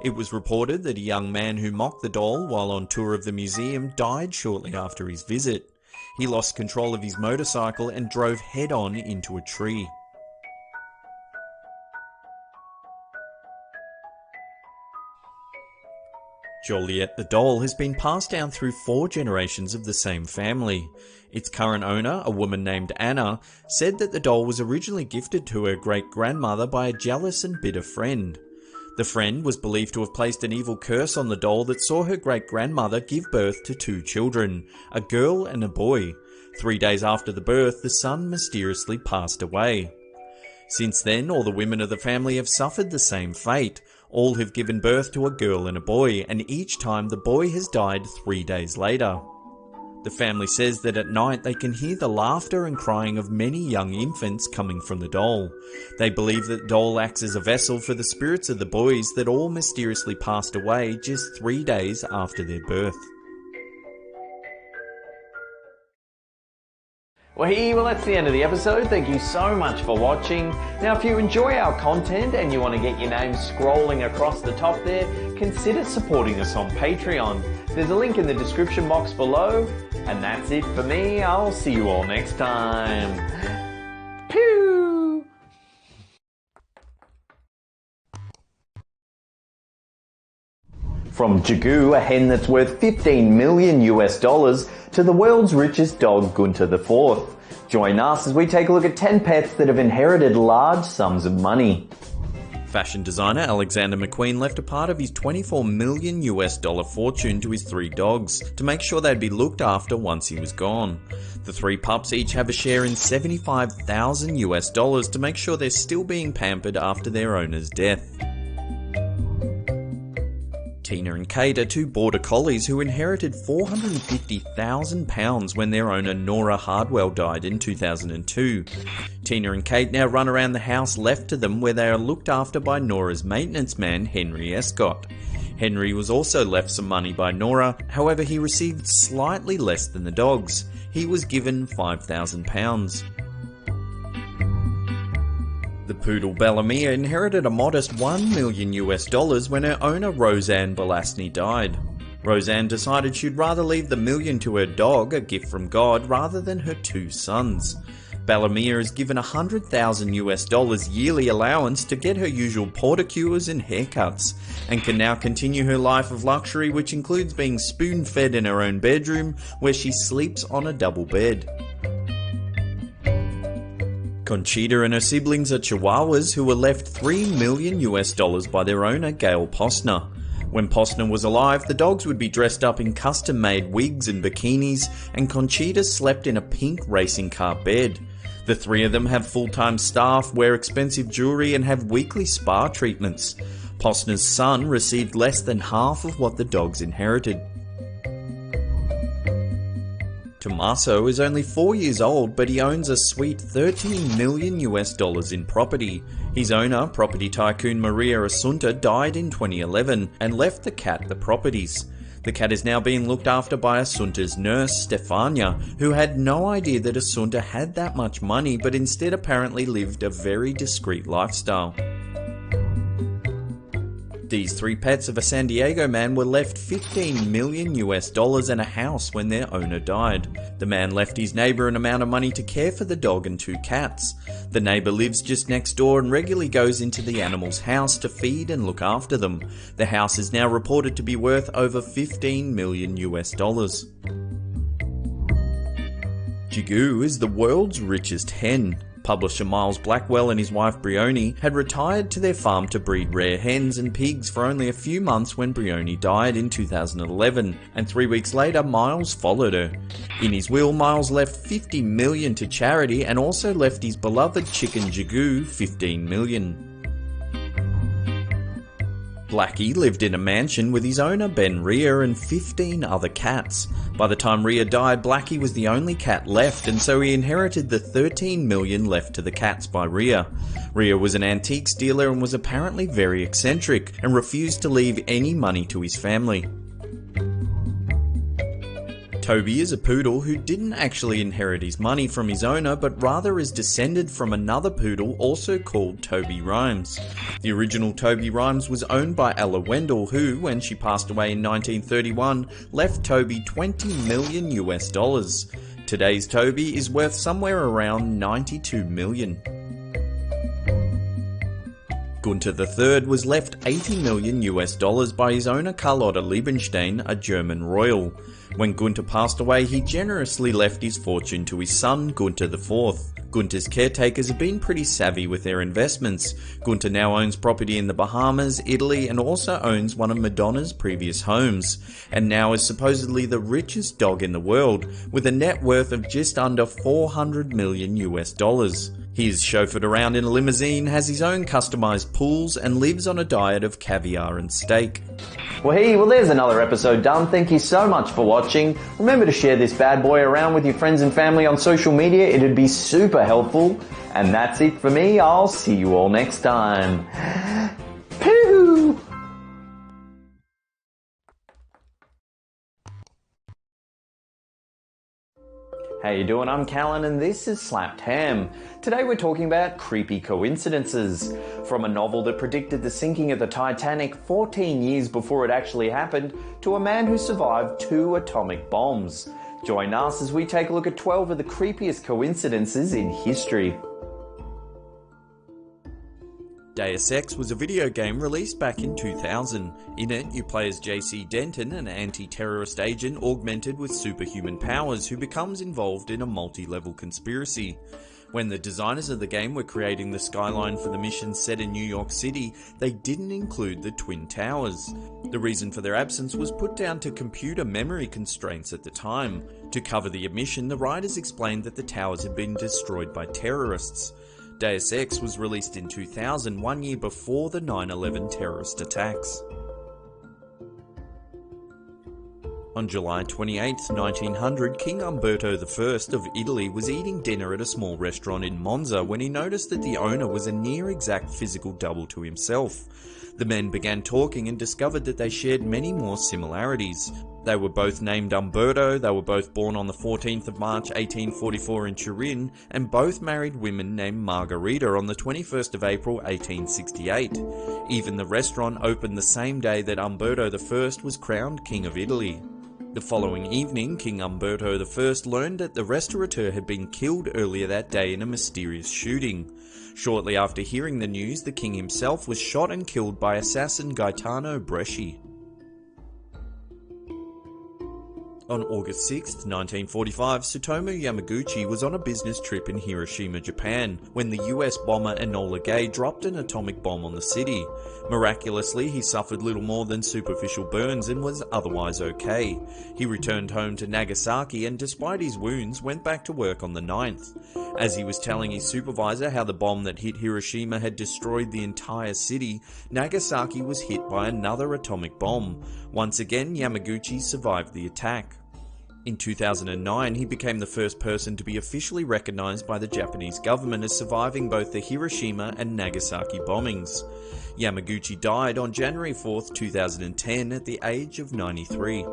A: It was reported that a young man who mocked the doll while on tour of the museum died shortly after his visit. He lost control of his motorcycle and drove head-on into a tree. Joliet the doll has been passed down through 4 generations of the same family. Its current owner, a woman named Anna, said that the doll was originally gifted to her great-grandmother by a jealous and bitter friend. The friend was believed to have placed an evil curse on the doll that saw her great-grandmother give birth to 2 children, a girl and a boy. 3 days after the birth, the son mysteriously passed away. Since then, all the women of the family have suffered the same fate. All have given birth to a girl and a boy, and each time the boy has died 3 days later. The family says that at night they can hear the laughter and crying of many young infants coming from the doll. They believe that the doll acts as a vessel for the spirits of the boys that all mysteriously passed away just 3 days after their birth.
E: Well, that's the end of the episode. Thank you so much for watching. Now, if you enjoy our content and you want to get your name scrolling across the top there, consider supporting us on Patreon. There's a link in the description box below. And that's it for me. I'll see you all next time. Pew! From Jagu, a hen that's worth 15 million US dollars, to the world's richest dog, Gunther IV. Join us as we take a look at 10 pets that have inherited large sums of money.
A: Fashion designer Alexander McQueen left a part of his 24 million US dollar fortune to his 3 dogs to make sure they'd be looked after once he was gone. The 3 pups each have a share in 75,000 US dollars to make sure they're still being pampered after their owner's death. Tina and Kate are 2 border collies who inherited £450,000 when their owner Nora Hardwell died in 2002. Tina and Kate now run around the house left to them where they are looked after by Nora's maintenance man Henry Escott. Henry was also left some money by Nora, however he received slightly less than the dogs. He was given £5,000. The poodle Bellamia inherited a modest $1 million US dollars when her owner Roseanne Belasny died. Roseanne decided she'd rather leave the million to her dog, a gift from God, rather than her 2 sons. Bellamia is given $100,000 US dollars yearly allowance to get her usual pedicures and haircuts, and can now continue her life of luxury, which includes being spoon-fed in her own bedroom, where she sleeps on a double bed. Conchita and her siblings are Chihuahuas who were left $3 million US dollars by their owner Gail Posner. When Posner was alive, the dogs would be dressed up in custom-made wigs and bikinis, and Conchita slept in a pink racing car bed. The 3 of them have full-time staff, wear expensive jewelry, and have weekly spa treatments. Posner's son received less than half of what the dogs inherited. Tommaso is only 4 years old, but he owns a sweet $13 million US dollars in property. His owner, property tycoon Maria Assunta, died in 2011 and left the cat the properties. The cat is now being looked after by Assunta's nurse, Stefania, who had no idea that Assunta had that much money, but instead apparently lived a very discreet lifestyle. These three pets of a San Diego man were left $15 million and a house when their owner died. The man left his neighbour an amount of money to care for the dog and two cats. The neighbour lives just next door and regularly goes into the animal's house to feed and look after them. The house is now reported to be worth over $15 million. Jigoo is the world's richest hen. Publisher Miles Blackwell and his wife Brioni had retired to their farm to breed rare hens and pigs for only a few months when Brioni died in 2011, and 3 weeks later Miles followed her. In his will, Miles left $50 million to charity and also left his beloved chicken Jigoo $15 million. Blackie lived in a mansion with his owner Ben Rhea and 15 other cats. By the time Rhea died, Blackie was the only cat left, and so he inherited the $13 million left to the cats by Rhea. Rhea was an antiques dealer and was apparently very eccentric and refused to leave any money to his family. Toby is a poodle who didn't actually inherit his money from his owner, but rather is descended from another poodle also called Toby Rhymes. The original Toby Rhymes was owned by Ella Wendell, who, when she passed away in 1931, left Toby $20 million. Today's Toby is worth somewhere around $92 million. Gunther III was left $80 million by his owner Carlotta Liebenstein, a German royal. When Gunther passed away, he generously left his fortune to his son, Gunther IV. Gunther's caretakers have been pretty savvy with their investments. Gunther now owns property in the Bahamas, Italy, and also owns one of Madonna's previous homes, and now is supposedly the richest dog in the world, with a net worth of just under $400 million. He is chauffeured around in a limousine, has his own customised pools, and lives on a diet of caviar and steak.
E: Well, there's another episode done. Thank you so much for watching. Remember to share this bad boy around with your friends and family on social media. It'd be super helpful. And that's it for me. I'll see you all next time. Pooh! How you doing? I'm Callan and this is Slapped Ham. Today we're talking about creepy coincidences. From a novel that predicted the sinking of the Titanic 14 years before it actually happened, to a man who survived 2 atomic bombs. Join us as we take a look at 12 of the creepiest coincidences in history.
A: Deus Ex was a video game released back in 2000. In it, you play as JC Denton, an anti-terrorist agent augmented with superhuman powers who becomes involved in a multi-level conspiracy. When the designers of the game were creating the skyline for the mission set in New York City, they didn't include the Twin Towers. The reason for their absence was put down to computer memory constraints at the time. To cover the omission, the writers explained that the towers had been destroyed by terrorists. Deus Ex was released in 2000, 1 year before the 9/11 terrorist attacks. On July 28, 1900, King Umberto I of Italy was eating dinner at a small restaurant in Monza when he noticed that the owner was a near-exact physical double to himself. The men began talking and discovered that they shared many more similarities. They were both named Umberto, they were both born on the 14th of March 1844 in Turin, and both married women named Margherita on the 21st of April 1868. Even the restaurant opened the same day that Umberto I was crowned King of Italy. The following evening, King Umberto I learned that the restaurateur had been killed earlier that day in a mysterious shooting. Shortly after hearing the news, the king himself was shot and killed by assassin Gaetano Bresci. On August 6, 1945, Tsutomu Yamaguchi was on a business trip in Hiroshima, Japan, when the US bomber Enola Gay dropped an atomic bomb on the city. Miraculously, he suffered little more than superficial burns and was otherwise okay. He returned home to Nagasaki and, despite his wounds, went back to work on the 9th. As he was telling his supervisor how the bomb that hit Hiroshima had destroyed the entire city, Nagasaki was hit by another atomic bomb. Once again, Yamaguchi survived the attack. In 2009, he became the first person to be officially recognized by the Japanese government as surviving both the Hiroshima and Nagasaki bombings. Yamaguchi died on January 4, 2010 at the age of 93.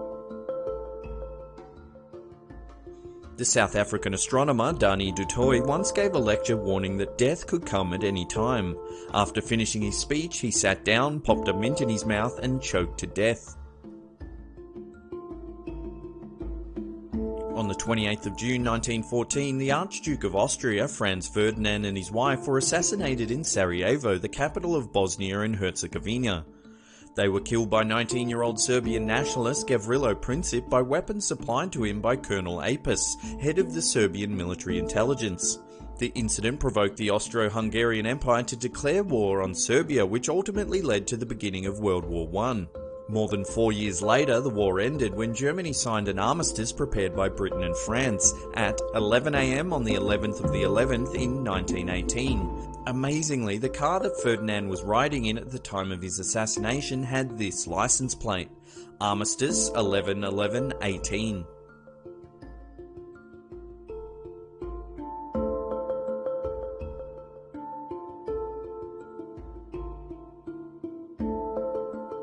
A: The South African astronomer Dani du Toit once gave a lecture warning that death could come at any time. After finishing his speech, he sat down, popped a mint in his mouth and choked to death. On the 28th of June 1914, the Archduke of Austria, Franz Ferdinand, and his wife were assassinated in Sarajevo, the capital of Bosnia and Herzegovina. They were killed by 19-year-old Serbian nationalist Gavrilo Princip by weapons supplied to him by Colonel Apis, head of the Serbian military intelligence. The incident provoked the Austro-Hungarian Empire to declare war on Serbia, which ultimately led to the beginning of World War I. More than 4 years later, the war ended when Germany signed an armistice prepared by Britain and France at 11 AM on the 11th of the 11th in 1918. Amazingly, the car that Ferdinand was riding in at the time of his assassination had this license plate: Armistice 11-11-18.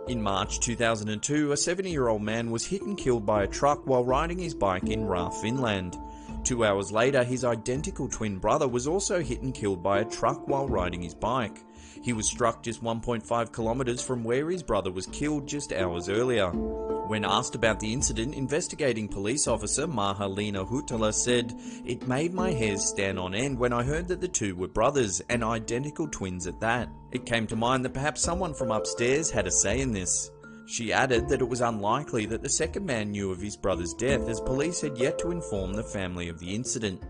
A: In March 2002, a 70-year-old man was hit and killed by a truck while riding his bike in Ra, Finland. 2 hours later, his identical twin brother was also hit and killed by a truck while riding his bike. He was struck just 1.5 kilometers from where his brother was killed just hours earlier. When asked about the incident, investigating police officer Maha-Leena Huhtala said, "It made my hairs stand on end when I heard that the two were brothers, and identical twins at that. It came to mind that perhaps someone from upstairs had a say in this." She added that it was unlikely that the second man knew of his brother's death, as police had yet to inform the family of the incident.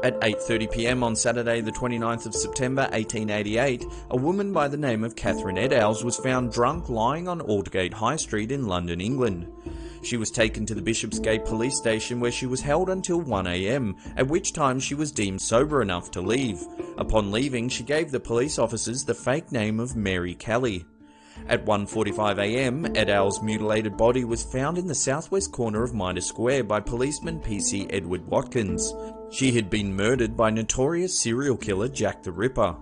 A: At 8:30 PM on Saturday the 29th of September 1888, a woman by the name of Catherine Eddowes was found drunk lying on Aldgate High Street in London, England. She was taken to the Bishopsgate police station where she was held until 1 AM, at which time she was deemed sober enough to leave. Upon leaving, she gave the police officers the fake name of Mary Kelly. At 1:45 AM, Eddowes' mutilated body was found in the southwest corner of Mitre Square by policeman PC Edward Watkins. She had been murdered by notorious serial killer Jack the Ripper.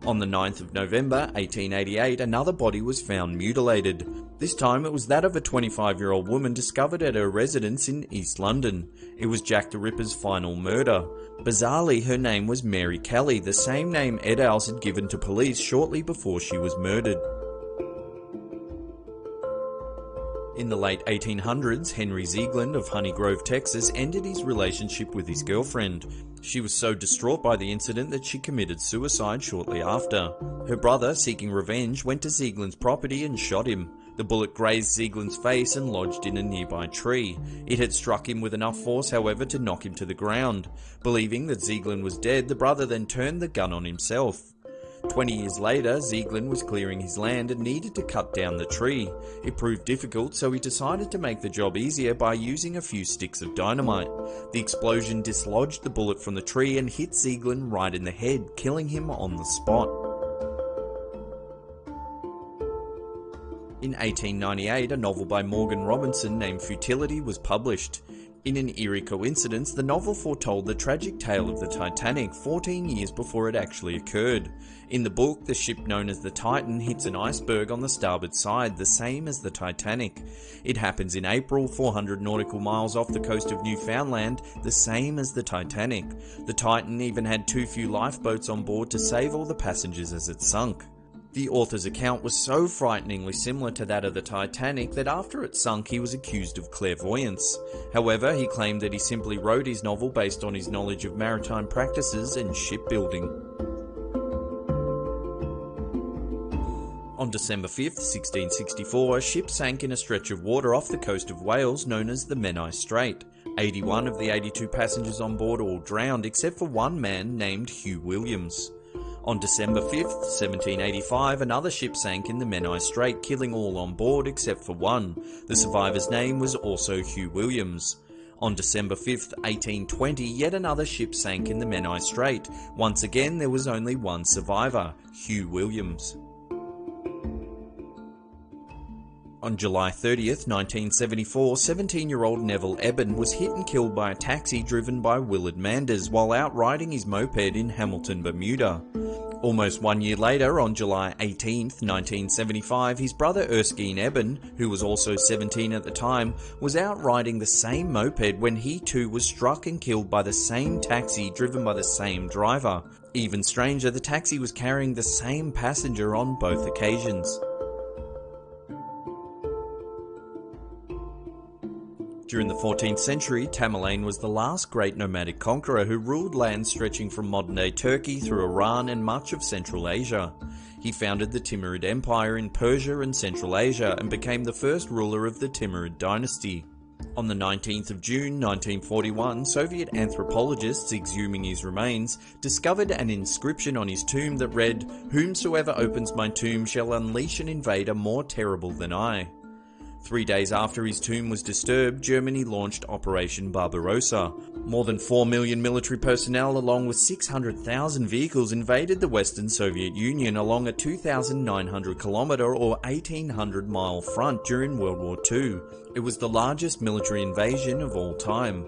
A: On the 9th of November 1888, another body was found mutilated. This time it was that of a 25-year-old woman discovered at her residence in East London. It was Jack the Ripper's final murder. Bizarrely, her name was Mary Kelly, the same name Eddowes had given to police shortly before she was murdered. In the late 1800s, Henry Ziegland of Honey Grove, Texas, ended his relationship with his girlfriend. She was so distraught by the incident that she committed suicide shortly after. Her brother, seeking revenge, went to Ziegland's property and shot him. The bullet grazed Ziegland's face and lodged in a nearby tree. It had struck him with enough force, however, to knock him to the ground. Believing that Ziegland was dead, the brother then turned the gun on himself. 20 years later, Ziegland was clearing his land and needed to cut down the tree. It proved difficult, so he decided to make the job easier by using a few sticks of dynamite. The explosion dislodged the bullet from the tree and hit Ziegland right in the head, killing him on the spot. In 1898, a novel by Morgan Robinson named Futility was published. In an eerie coincidence, the novel foretold the tragic tale of the Titanic 14 years before it actually occurred. In the book, the ship known as the Titan hits an iceberg on the starboard side, the same as the Titanic. It happens in April, 400 nautical miles off the coast of Newfoundland, the same as the Titanic. The Titan even had too few lifeboats on board to save all the passengers as it sunk. The author's account was so frighteningly similar to that of the Titanic that after it sunk he was accused of clairvoyance. However, he claimed that he simply wrote his novel based on his knowledge of maritime practices and shipbuilding. On December 5th, 1664, a ship sank in a stretch of water off the coast of Wales known as the Menai Strait. 81 of the 82 passengers on board all drowned except for one man named Hugh Williams. On December 5th, 1785, another ship sank in the Menai Strait, killing all on board except for one. The survivor's name was also Hugh Williams. On December 5th, 1820, yet another ship sank in the Menai Strait. Once again, there was only one survivor, Hugh Williams. On July 30th, 1974, 17-year-old Neville Eben was hit and killed by a taxi driven by Willard Manders while out riding his moped in Hamilton, Bermuda. Almost 1 year later, on July 18th, 1975, his brother Erskine Eben, who was also 17 at the time, was out riding the same moped when he too was struck and killed by the same taxi driven by the same driver. Even stranger, the taxi was carrying the same passenger on both occasions. During the 14th century, Tamerlane was the last great nomadic conqueror who ruled lands stretching from modern-day Turkey through Iran and much of Central Asia. He founded the Timurid Empire in Persia and Central Asia and became the first ruler of the Timurid dynasty. On the 19th of June 1941, Soviet anthropologists exhuming his remains discovered an inscription on his tomb that read, "Whomsoever opens my tomb shall unleash an invader more terrible than I." 3 days after his tomb was disturbed, Germany launched Operation Barbarossa. More than 4 million military personnel along with 600,000 vehicles invaded the Western Soviet Union along a 2,900 kilometre or 1,800 mile front during World War II. It was the largest military invasion of all time.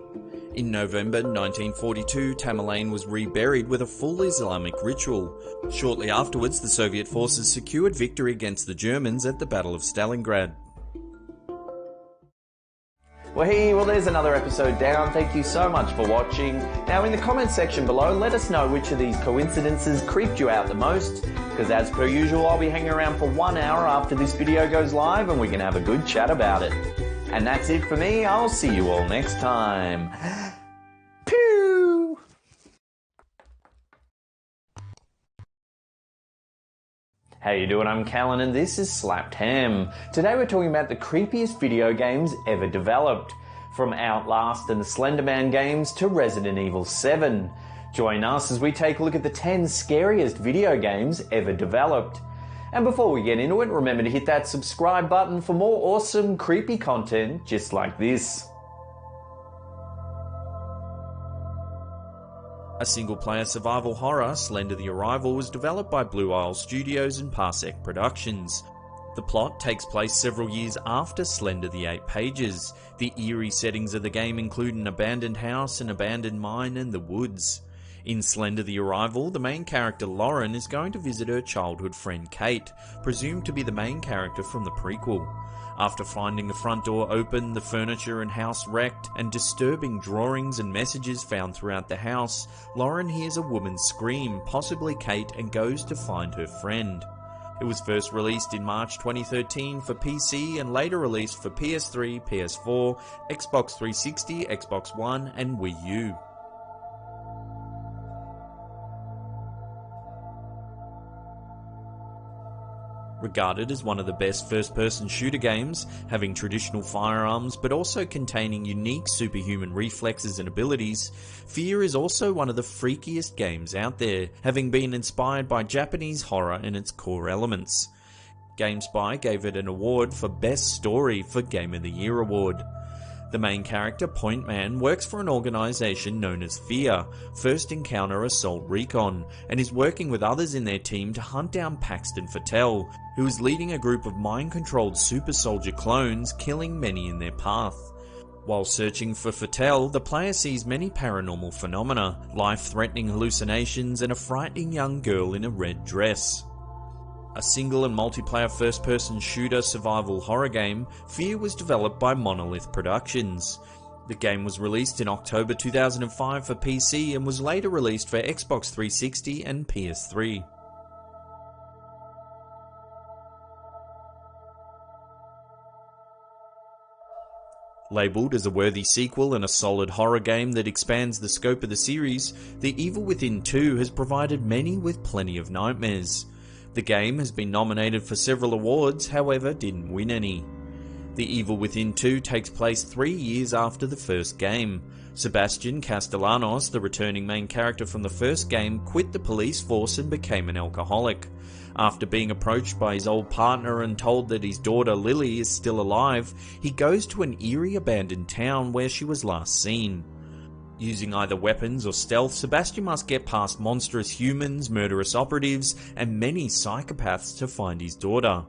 A: In November 1942, Tamerlane was reburied with a full Islamic ritual. Shortly afterwards, the Soviet forces secured victory against the Germans at the Battle of Stalingrad.
E: Well, there's another episode down. Thank you so much for watching. Now, in the comment section below, let us know which of these coincidences creeped you out the most, because as per usual, I'll be hanging around for 1 hour after this video goes live and we can have a good chat about it. And that's it for me. I'll see you all next time. Pew! How you doing? I'm Callan and this is Slapped Ham. Today we're talking about the creepiest video games ever developed. From Outlast and the Slender Man games to Resident Evil 7. Join us as we take a look at the 10 scariest video games ever developed. And before we get into it, remember to hit that subscribe button for more awesome creepy content just like this.
A: A single-player survival horror, Slender the Arrival, was developed by Blue Isle Studios and Parsec Productions. The plot takes place several years after Slender the Eight Pages. The eerie settings of the game include an abandoned house, an abandoned mine, and the woods. In Slender the Arrival, the main character Lauren is going to visit her childhood friend Kate, presumed to be the main character from the prequel. After finding the front door open, the furniture and house wrecked, and disturbing drawings and messages found throughout the house, Lauren hears a woman scream, possibly Kate, and goes to find her friend. It was first released in March 2013 for PC and later released for PS3, PS4, Xbox 360, Xbox One, and Wii U. Regarded as one of the best first-person shooter games, having traditional firearms but also containing unique superhuman reflexes and abilities, Fear is also one of the freakiest games out there, having been inspired by Japanese horror in its core elements. GameSpy gave it an award for Best Story for Game of the Year award. The main character, Point Man, works for an organisation known as Fear, First Encounter Assault Recon, and is working with others in their team to hunt down Paxton Fattel, who is leading a group of mind-controlled super soldier clones, killing many in their path. While searching for Fattel, the player sees many paranormal phenomena, life-threatening hallucinations, and a frightening young girl in a red dress. A single and multiplayer first-person shooter survival horror game, Fear was developed by Monolith Productions. The game was released in October 2005 for PC and was later released for Xbox 360 and PS3. Labelled as a worthy sequel and a solid horror game that expands the scope of the series, The Evil Within 2 has provided many with plenty of nightmares. The game has been nominated for several awards, however didn't win any. The Evil Within 2 takes place 3 years after the first game. Sebastian Castellanos, the returning main character from the first game, quit the police force and became an alcoholic. After being approached by his old partner and told that his daughter Lily is still alive, he goes to an eerie abandoned town where she was last seen. Using either weapons or stealth, Sebastian must get past monstrous humans, murderous operatives, and many psychopaths to find his daughter.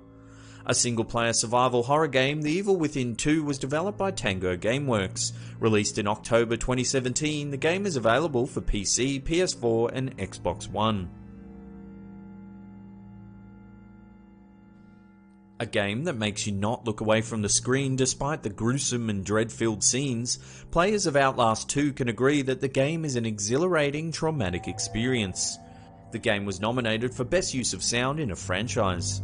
A: A single-player survival horror game, The Evil Within 2 was developed by Tango Gameworks. Released in October 2017, the game is available for PC, PS4, and Xbox One. A game that makes you not look away from the screen despite the gruesome and dread-filled scenes, players of Outlast 2 can agree that the game is an exhilarating, traumatic experience. The game was nominated for Best Use of Sound in a Franchise.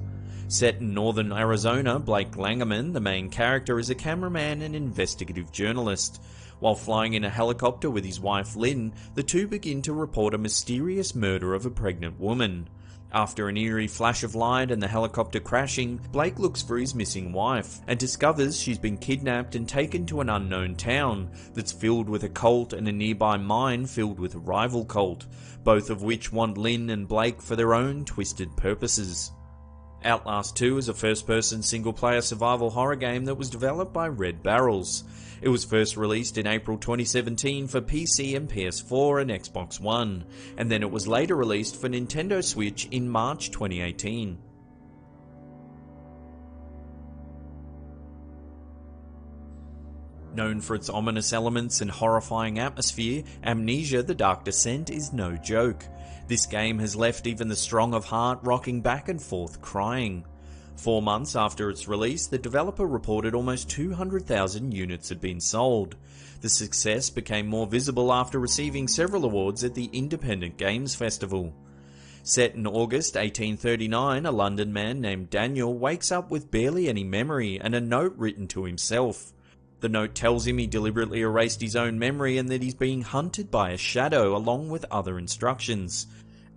A: Set in northern Arizona, Blake Langerman, the main character, is a cameraman and investigative journalist. While flying in a helicopter with his wife Lynn, the two begin to report a mysterious murder of a pregnant woman. After an eerie flash of light and the helicopter crashing, Blake looks for his missing wife and discovers she's been kidnapped and taken to an unknown town that's filled with a cult and a nearby mine filled with a rival cult, both of which want Lynn and Blake for their own twisted purposes. Outlast 2 is a first-person single-player survival horror game that was developed by Red Barrels. It was first released in April 2017 for PC and PS4 and Xbox One, and then it was later released for Nintendo Switch in March 2018. Known for its ominous elements and horrifying atmosphere, Amnesia: The Dark Descent is no joke. This game has left even the strong of heart rocking back and forth crying. 4 months after its release, the developer reported almost 200,000 units had been sold. The success became more visible after receiving several awards at the Independent Games Festival. Set in August 1839, a London man named Daniel wakes up with barely any memory and a note written to himself. The note tells him he deliberately erased his own memory and that he's being hunted by a shadow along with other instructions.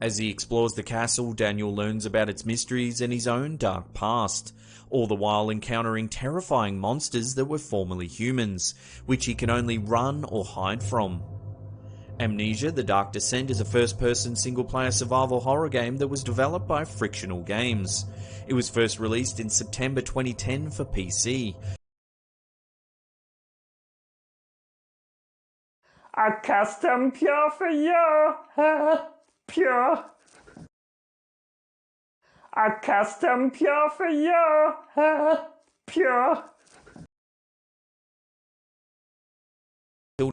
A: As he explores the castle, Daniel learns about its mysteries and his own dark past, all the while encountering terrifying monsters that were formerly humans, which he can only run or hide from. Amnesia: The Dark Descent is a first-person single-player survival horror game that was developed by Frictional Games. It was first released in September 2010 for PC.
F: A custom pure for you. Pure. A custom pure for you. Pure.
A: Till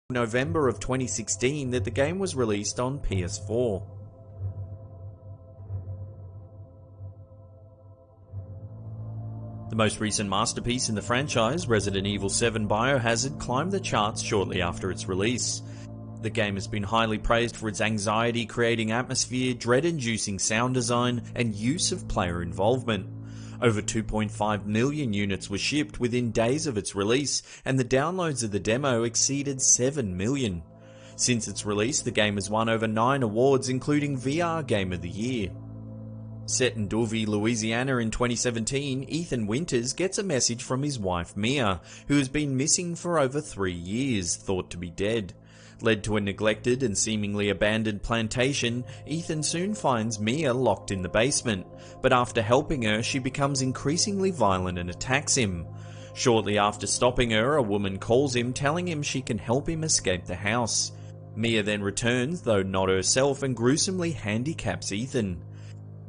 A: November of 2016 that the game was released on PS4. The most recent masterpiece in the franchise, Resident Evil 7 Biohazard, climbed the charts shortly after its release. The game has been highly praised for its anxiety-creating atmosphere, dread-inducing sound design, and use of player involvement. Over 2.5 million units were shipped within days of its release, and the downloads of the demo exceeded 7 million. Since its release, the game has won over 9 awards, including VR Game of the Year. Set in Dovey, Louisiana in 2017, Ethan Winters gets a message from his wife Mia, who has been missing for over 3 years, thought to be dead. Led to a neglected and seemingly abandoned plantation, Ethan soon finds Mia locked in the basement, but after helping her, she becomes increasingly violent and attacks him. Shortly after stopping her, a woman calls him, telling him she can help him escape the house. Mia then returns, though not herself, and gruesomely handicaps Ethan.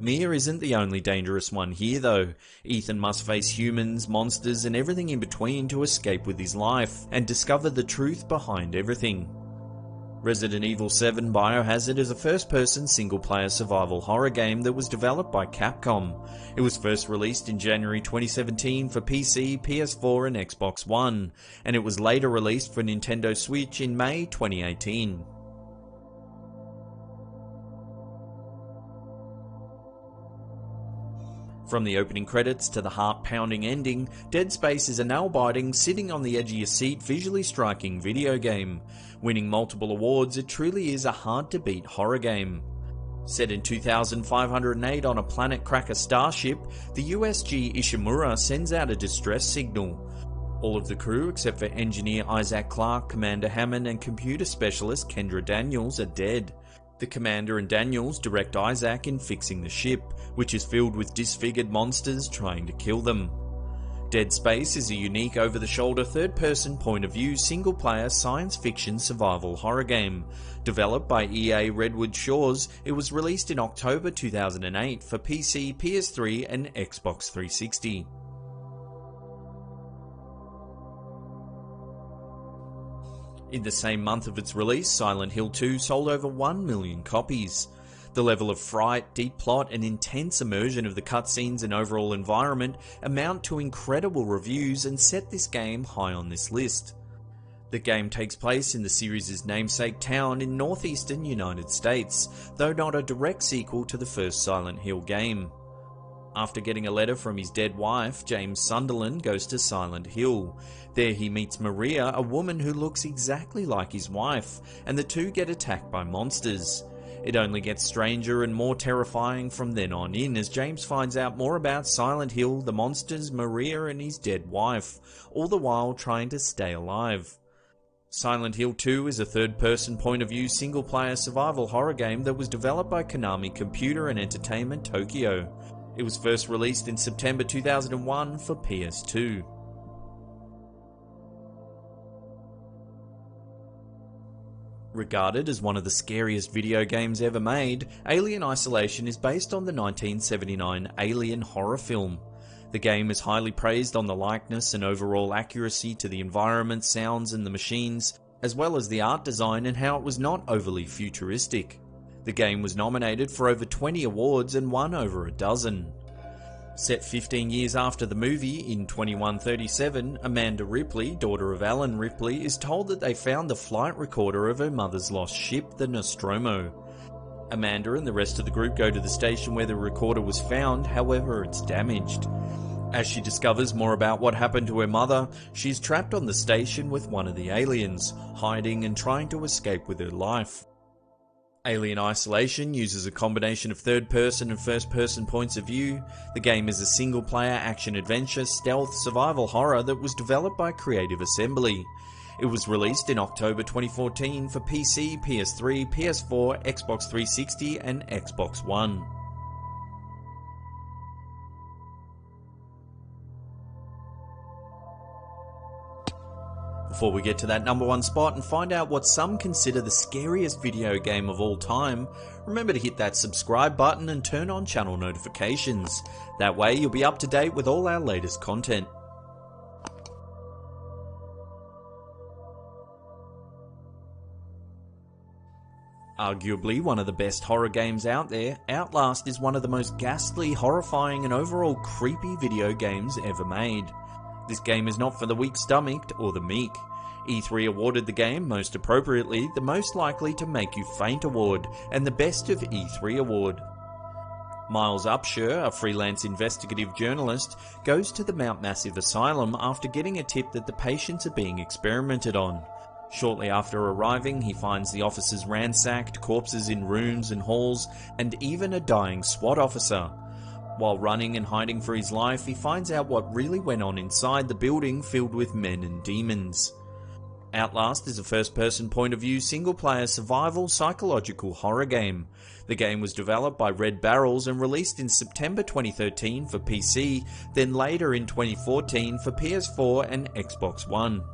A: Mia isn't the only dangerous one here though. Ethan must face humans, monsters, and everything in between to escape with his life, and discover the truth behind everything. Resident Evil 7 Biohazard is a first-person single-player survival horror game that was developed by Capcom. It was first released in January 2017 for PC, PS4 and Xbox One, and it was later released for Nintendo Switch in May 2018. From the opening credits to the heart-pounding ending, Dead Space is a nail-biting, sitting on the edge of your seat, visually striking video game. Winning multiple awards, it truly is a hard-to-beat horror game. Set in 2508 on a planet cracker starship, the USG Ishimura sends out a distress signal. All of the crew, except for engineer Isaac Clarke, Commander Hammond and computer specialist Kendra Daniels, are dead. The Commander and Daniels direct Isaac in fixing the ship, which is filled with disfigured monsters trying to kill them. Dead Space is a unique over-the-shoulder third-person point-of-view single-player science fiction survival horror game. Developed by EA Redwood Shores, it was released in October 2008 for PC, PS3 and Xbox 360. In the same month of its release, Silent Hill 2 sold over 1 million copies. The level of fright, deep plot, and intense immersion of the cutscenes and overall environment amount to incredible reviews and set this game high on this list. The game takes place in the series' namesake town in northeastern United States, though not a direct sequel to the first Silent Hill game. After getting a letter from his dead wife, James Sunderland goes to Silent Hill. There he meets Maria, a woman who looks exactly like his wife, and the two get attacked by monsters. It only gets stranger and more terrifying from then on in as James finds out more about Silent Hill, the monsters, Maria, and his dead wife, all the while trying to stay alive. Silent Hill 2 is a third-person point-of-view single-player survival horror game that was developed by Konami Computer and Entertainment Tokyo. It was first released in September 2001 for PS2. Regarded as one of the scariest video games ever made, Alien Isolation is based on the 1979 Alien horror film. The game is highly praised on the likeness and overall accuracy to the environment, sounds, and the machines, as well as the art design and how it was not overly futuristic. The game was nominated for over 20 awards and won over a dozen. Set 15 years after the movie, in 2137, Amanda Ripley, daughter of Alan Ripley, is told that they found the flight recorder of her mother's lost ship, the Nostromo. Amanda and the rest of the group go to the station where the recorder was found, however it's damaged. As she discovers more about what happened to her mother, she's trapped on the station with one of the aliens, hiding and trying to escape with her life. Alien Isolation uses a combination of third-person and first-person points of view. The game is a single-player action-adventure, stealth, survival horror that was developed by Creative Assembly. It was released in October 2014 for PC, PS3, PS4, Xbox 360 and Xbox One. Before we get to that number one spot and find out what some consider the scariest video game of all time, remember to hit that subscribe button and turn on channel notifications. That way you'll be up to date with all our latest content. Arguably one of the best horror games out there, Outlast is one of the most ghastly, horrifying and overall creepy video games ever made. This game is not for the weak-stomached or the meek. E3 awarded the game, most appropriately, the Most Likely to Make You Faint award and the Best of E3 award. Miles Upshur, a freelance investigative journalist, goes to the Mount Massive Asylum after getting a tip that the patients are being experimented on. Shortly after arriving, he finds the offices ransacked, corpses in rooms and halls, and even a dying SWAT officer. While running and hiding for his life, he finds out what really went on inside the building filled with men and demons. Outlast is a first-person point-of-view single-player survival psychological horror game. The game was developed by Red Barrels and released in September 2013 for PC, then later in 2014 for PS4 and Xbox One.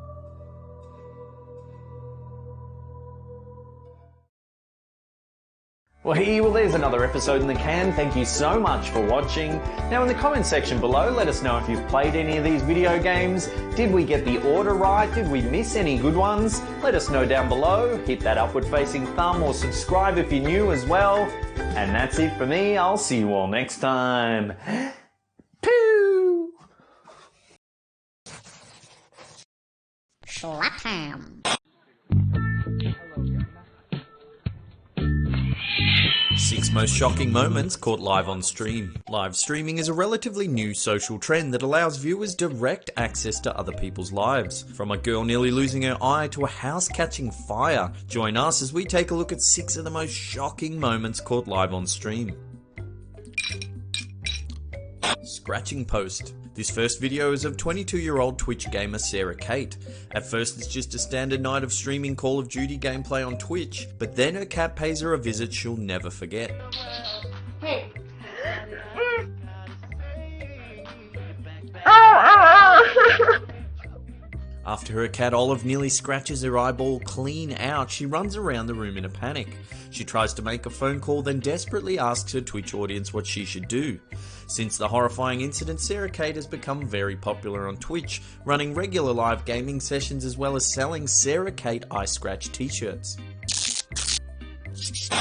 E: Well, there's another episode in the can. Thank you so much for watching. Now in the comment section below, let us know if you've played any of these video games. Did we get the order right? Did we miss any good ones? Let us know down below. Hit that upward facing thumb or subscribe if you're new as well. And that's it for me. I'll see you all next time. Poo!
B: Slap
A: 6 most shocking moments caught live on stream. Live streaming is a relatively new social trend that allows viewers direct access to other people's lives. From a girl nearly losing her eye to a house catching fire. Join us as we take a look at 6 of the most shocking moments caught live on stream. Scratching post. This first video is of 22-year-old Twitch gamer Sarah Kate. At first it's just a standard night of streaming Call of Duty gameplay on Twitch, but then her cat pays her a visit she'll never forget.
B: Hey.
A: After her cat Olive nearly scratches her eyeball clean out, she runs around the room in a panic. She tries to make a phone call, then desperately asks her Twitch audience what she should do. Since the horrifying incident, Sarah Kate has become very popular on Twitch, running regular live gaming sessions as well as selling Sarah Kate Eye Scratch t-shirts.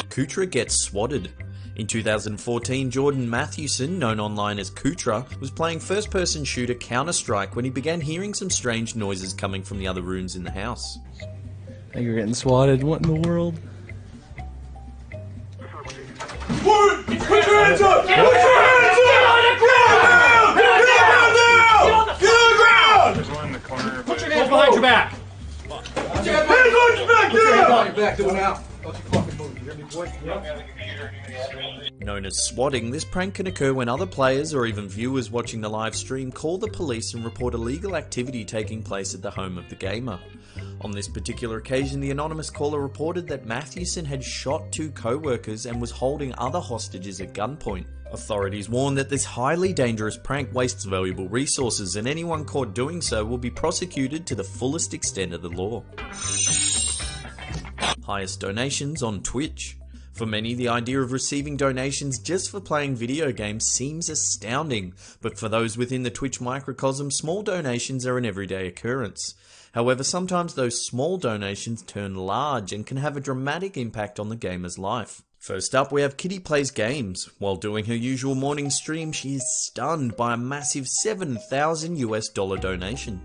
A: Kutra gets swatted. In 2014, Jordan Mathewson, known online as Kutra, was playing first-person shooter Counter-Strike when he began hearing some strange noises coming from the other rooms in the house.
G: I think you're getting swatted. What in the world?
H: Put your hands up! Put your hands up! On the ground! Get on the ground! There's one in the corner. Put your hands behind your back. Hands on your back! Hands on your back! Do it now. Don't you fucking move. You hear me, boy?
A: Known as swatting, this prank can occur when other players or even viewers watching the live stream call the police and report illegal activity taking place at the home of the gamer. On this particular occasion, the anonymous caller reported that Mathewson had shot 2 co-workers and was holding other hostages at gunpoint. Authorities warn that this highly dangerous prank wastes valuable resources, and anyone caught doing so will be prosecuted to the fullest extent of the law. Highest donations on Twitch. For many, the idea of receiving donations just for playing video games seems astounding, but for those within the Twitch microcosm, small donations are an everyday occurrence. However, sometimes those small donations turn large and can have a dramatic impact on the gamer's life. First up, we have Kitty Plays Games. While doing her usual morning stream, she is stunned by a massive $7,000 US donation.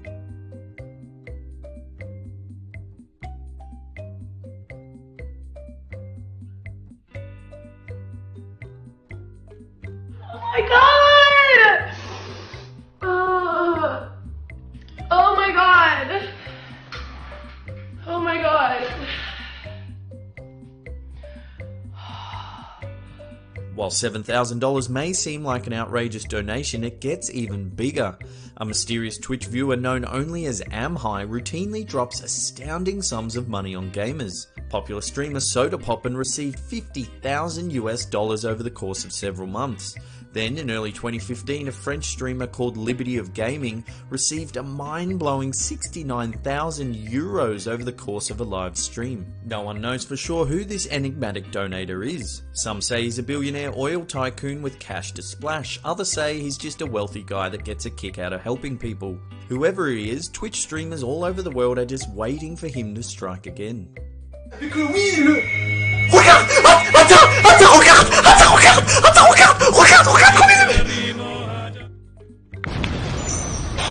I: Oh my god! Oh my god! Oh my god!
A: While $7,000 may seem like an outrageous donation, it gets even bigger. A mysterious Twitch viewer known only as Amhigh routinely drops astounding sums of money on gamers. Popular streamer Soda Poppin received $50,000 US over the course of several months. Then, in early 2015, a French streamer called Liberty of Gaming received a mind-blowing €69,000 over the course of a live stream. No one knows for sure who this enigmatic donator is. Some say he's a billionaire oil tycoon with cash to splash. Others say he's just a wealthy guy that gets a kick out of helping people. Whoever he is, Twitch streamers all over the world are just waiting for him to strike again.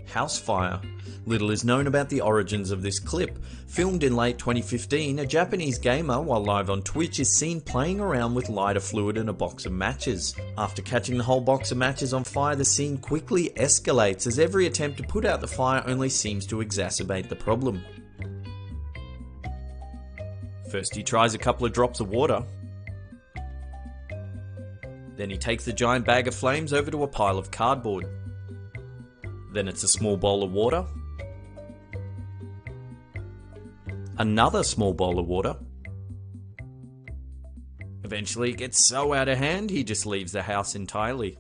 A: House fire. Little is known about the origins of this clip. Filmed in late 2015, a Japanese gamer, while live on Twitch, is seen playing around with lighter fluid and a box of matches. After catching the whole box of matches on fire, the scene quickly escalates as every attempt to put out the fire only seems to exacerbate the problem. First he tries a couple of drops of water. Then he takes the giant bag of flames over to a pile of cardboard. Then it's a small bowl of water. Another small bowl of water. Eventually it gets so out of hand he just leaves the house entirely.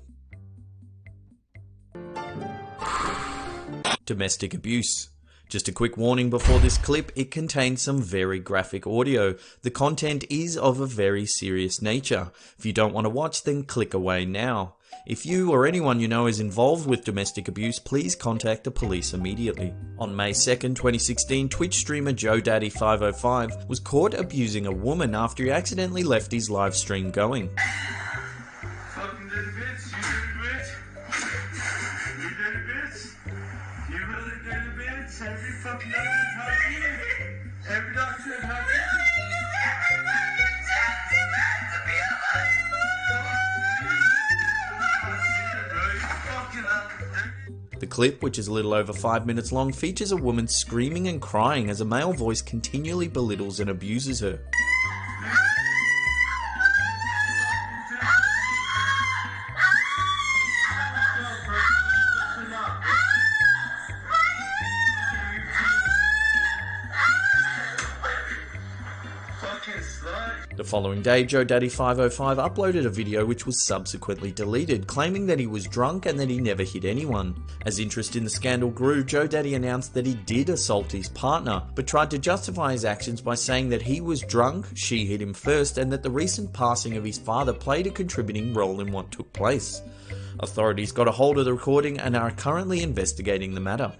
A: Domestic abuse. Just a quick warning before this clip, it contains some very graphic audio. The content is of a very serious nature. If you don't want to watch, then click away now. If you or anyone you know is involved with domestic abuse, please contact the police immediately. On May 2nd, 2016, Twitch streamer JoeDaddy505 was caught abusing a woman after he accidentally left his live stream going. The clip, which is a little over 5 minutes long, features a woman screaming and crying as a male voice continually belittles and abuses her. The following day, JoeDaddy505 uploaded a video which was subsequently deleted, claiming that he was drunk and that he never hit anyone. As interest in the scandal grew, JoeDaddy announced that he did assault his partner, but tried to justify his actions by saying that he was drunk, she hit him first, and that the recent passing of his father played a contributing role in what took place. Authorities got a hold of the recording and are currently investigating the matter.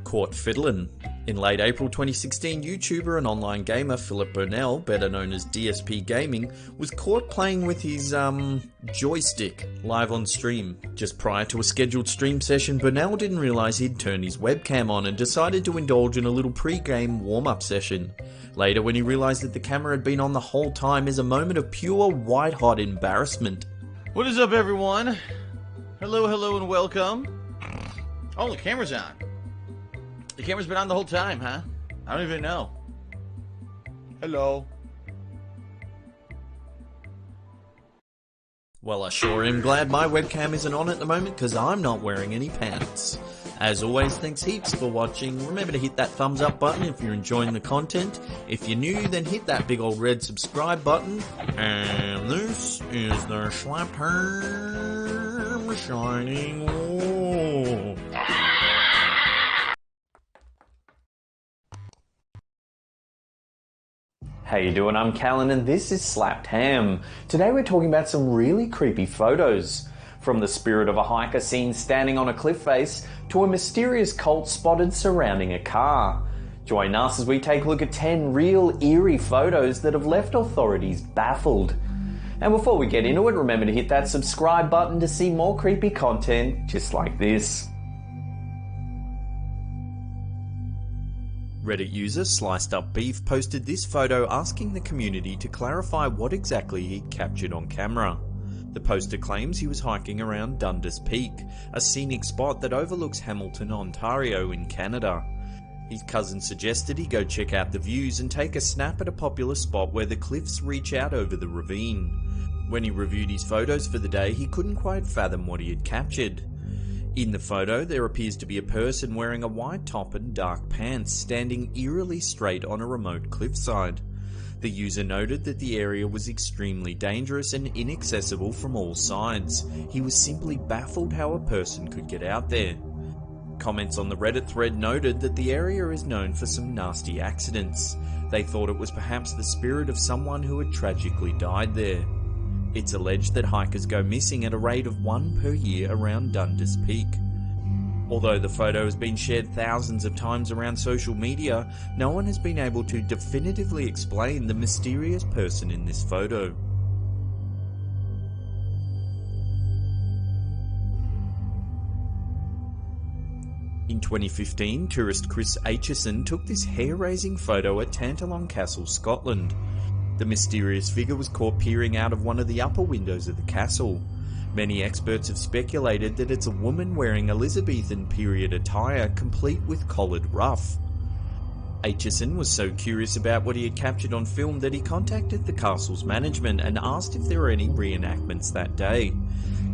A: Caught fiddlin'. In late April 2016, YouTuber and online gamer Philip Burnell, better known as DSP Gaming, was caught playing with his, joystick live on stream. Just prior to a scheduled stream session, Burnell didn't realise he'd turned his webcam on and decided to indulge in a little pre-game warm-up session. Later, when he realised that the camera had been on the whole time, is a moment of pure white-hot embarrassment.
J: What is up, everyone? Hello, and welcome. Oh, the camera's on. The camera's been on the whole time, huh? I don't even know. Hello.
A: Well, I sure am glad my webcam isn't on at the moment because I'm not wearing any pants. As always, thanks heaps for watching. Remember to hit that thumbs up button if you're enjoying the content. If you're new, then hit that big old red subscribe button. And this is the Slap Term Shining Wall.
E: How you doing? I'm Callan and this is Slapped Ham. Today we're talking about some really creepy photos. From the spirit of a hiker seen standing on a cliff face to a mysterious cult spotted surrounding a car. Join us as we take a look at 10 real eerie photos that have left authorities baffled. And before we get into it, remember to hit that subscribe button to see more creepy content just like this.
A: Reddit user Sliced Up Beef posted this photo asking the community to clarify what exactly he'd captured on camera. The poster claims he was hiking around Dundas Peak, a scenic spot that overlooks Hamilton, Ontario in Canada. His cousin suggested he go check out the views and take a snap at a popular spot where the cliffs reach out over the ravine. When he reviewed his photos for the day, he couldn't quite fathom what he had captured. In the photo, there appears to be a person wearing a white top and dark pants standing eerily straight on a remote cliffside. The user noted that the area was extremely dangerous and inaccessible from all sides. He was simply baffled how a person could get out there. Comments on the Reddit thread noted that the area is known for some nasty accidents. They thought it was perhaps the spirit of someone who had tragically died there. It's alleged that hikers go missing at a rate of 1 per year around Dundas Peak. Although the photo has been shared thousands of times around social media, no one has been able to definitively explain the mysterious person in this photo. In 2015, tourist Chris Aitchison took this hair-raising photo at Tantallon Castle, Scotland. The mysterious figure was caught peering out of one of the upper windows of the castle. Many experts have speculated that it's a woman wearing Elizabethan period attire complete with collared ruff. Aitchison was so curious about what he had captured on film that he contacted the castle's management and asked if there were any reenactments that day.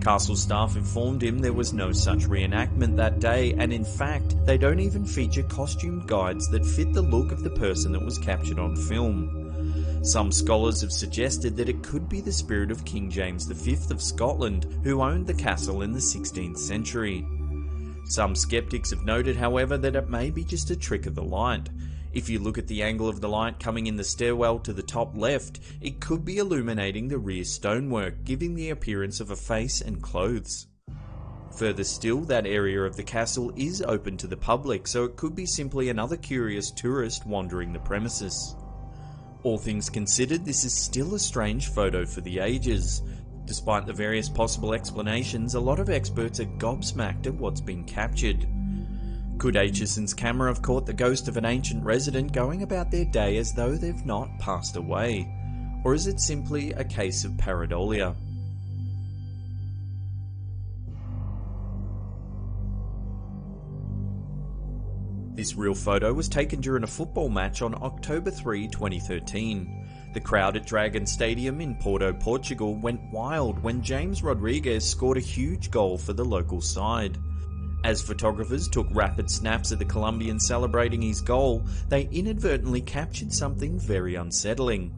A: Castle staff informed him there was no such reenactment that day, and in fact, they don't even feature costumed guides that fit the look of the person that was captured on film. Some scholars have suggested that it could be the spirit of King James V of Scotland, who owned the castle in the 16th century. Some skeptics have noted, however, that it may be just a trick of the light. If you look at the angle of the light coming in the stairwell to the top left, it could be illuminating the rear stonework, giving the appearance of a face and clothes. Further still, that area of the castle is open to the public, so it could be simply another curious tourist wandering the premises. All things considered, this is still a strange photo for the ages. Despite the various possible explanations, a lot of experts are gobsmacked at what's been captured. Could Aitchison's camera have caught the ghost of an ancient resident going about their day as though they've not passed away? Or is it simply a case of pareidolia? This real photo was taken during a football match on October 3, 2013. The crowd at Dragon Stadium in Porto, Portugal went wild when James Rodriguez scored a huge goal for the local side. As photographers took rapid snaps of the Colombian celebrating his goal, they inadvertently captured something very unsettling.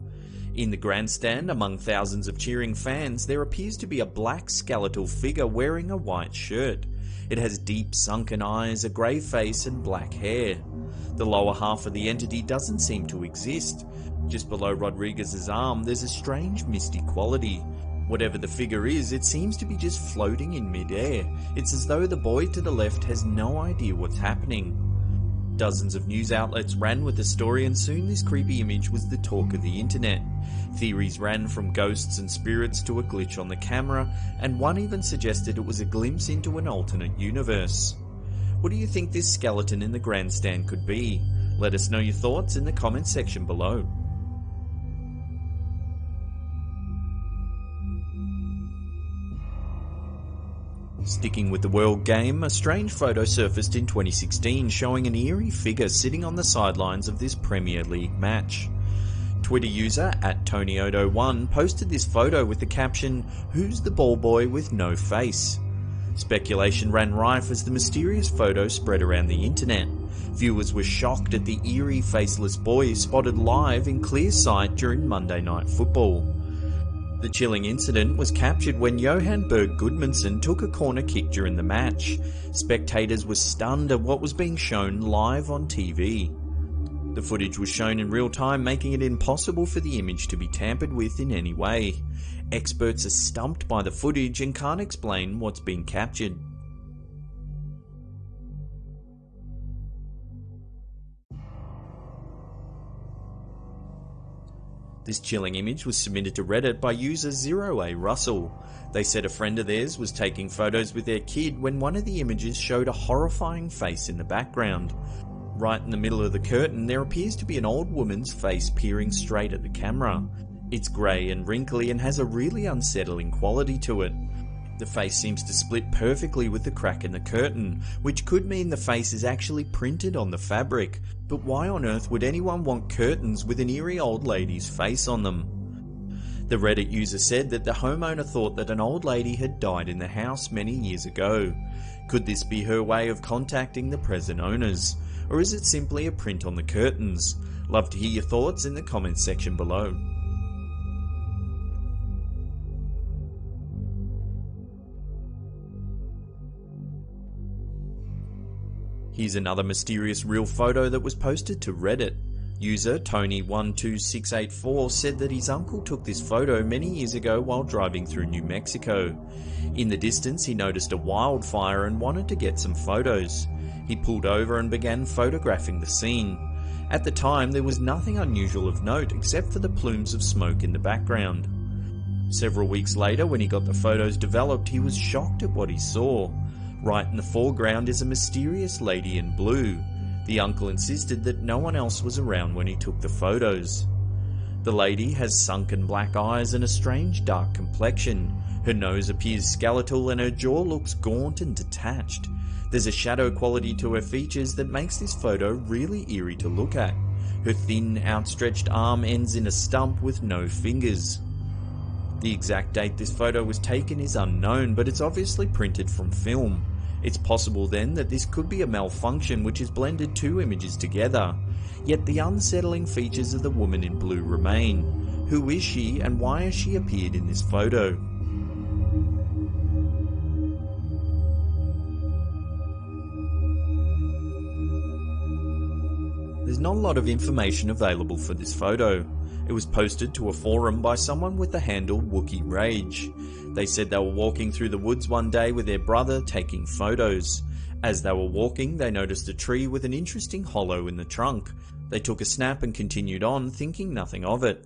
A: In the grandstand, among thousands of cheering fans, there appears to be a black skeletal figure wearing a white shirt. It has deep sunken eyes, a grey face and black hair. The lower half of the entity doesn't seem to exist. Just below Rodriguez's arm, there's a strange misty quality. Whatever the figure is, it seems to be just floating in mid-air. It's as though the boy to the left has no idea what's happening. Dozens of news outlets ran with the story, and soon this creepy image was the talk of the internet. Theories ran from ghosts and spirits to a glitch on the camera, and one even suggested it was a glimpse into an alternate universe. What do you think this skeleton in the grandstand could be? Let us know your thoughts in the comments section below. Sticking with the world game, a strange photo surfaced in 2016 showing an eerie figure sitting on the sidelines of this Premier League match. Twitter user @TonyOdo1 posted this photo with the caption, "Who's the ball boy with no face?" Speculation ran rife as the mysterious photo spread around the internet. Viewers were shocked at the eerie faceless boy spotted live in clear sight during Monday Night Football. The chilling incident was captured when Johan Berg Gudmundsson took a corner kick during the match. Spectators were stunned at what was being shown live on TV. The footage was shown in real time, making it impossible for the image to be tampered with in any way. Experts are stumped by the footage and can't explain what's been captured. This chilling image was submitted to Reddit by user 0A Russell. They said a friend of theirs was taking photos with their kid when one of the images showed a horrifying face in the background. Right in the middle of the curtain, there appears to be an old woman's face peering straight at the camera. It's grey and wrinkly and has a really unsettling quality to it. The face seems to split perfectly with the crack in the curtain, which could mean the face is actually printed on the fabric. But why on earth would anyone want curtains with an eerie old lady's face on them? The Reddit user said that the homeowner thought that an old lady had died in the house many years ago. Could this be her way of contacting the present owners? Or is it simply a print on the curtains? Love to hear your thoughts in the comments section below. Here's another mysterious real photo that was posted to Reddit. User Tony12684 said that his uncle took this photo many years ago while driving through New Mexico. In the distance he noticed a wildfire and wanted to get some photos. He pulled over and began photographing the scene. At the time there was nothing unusual of note except for the plumes of smoke in the background. Several weeks later, when he got the photos developed, he was shocked at what he saw. Right in the foreground is a mysterious lady in blue. The uncle insisted that no one else was around when he took the photos. The lady has sunken black eyes and a strange dark complexion. Her nose appears skeletal and her jaw looks gaunt and detached. There's a shadow quality to her features that makes this photo really eerie to look at. Her thin, outstretched arm ends in a stump with no fingers. The exact date this photo was taken is unknown, but it's obviously printed from film. It's possible then that this could be a malfunction which has blended two images together. Yet the unsettling features of the woman in blue remain. Who is she and why has she appeared in this photo? There's not a lot of information available for this photo. It was posted to a forum by someone with the handle Wookie Rage. They said they were walking through the woods one day with their brother taking photos. As they were walking, they noticed a tree with an interesting hollow in the trunk. They took a snap and continued on, thinking nothing of it.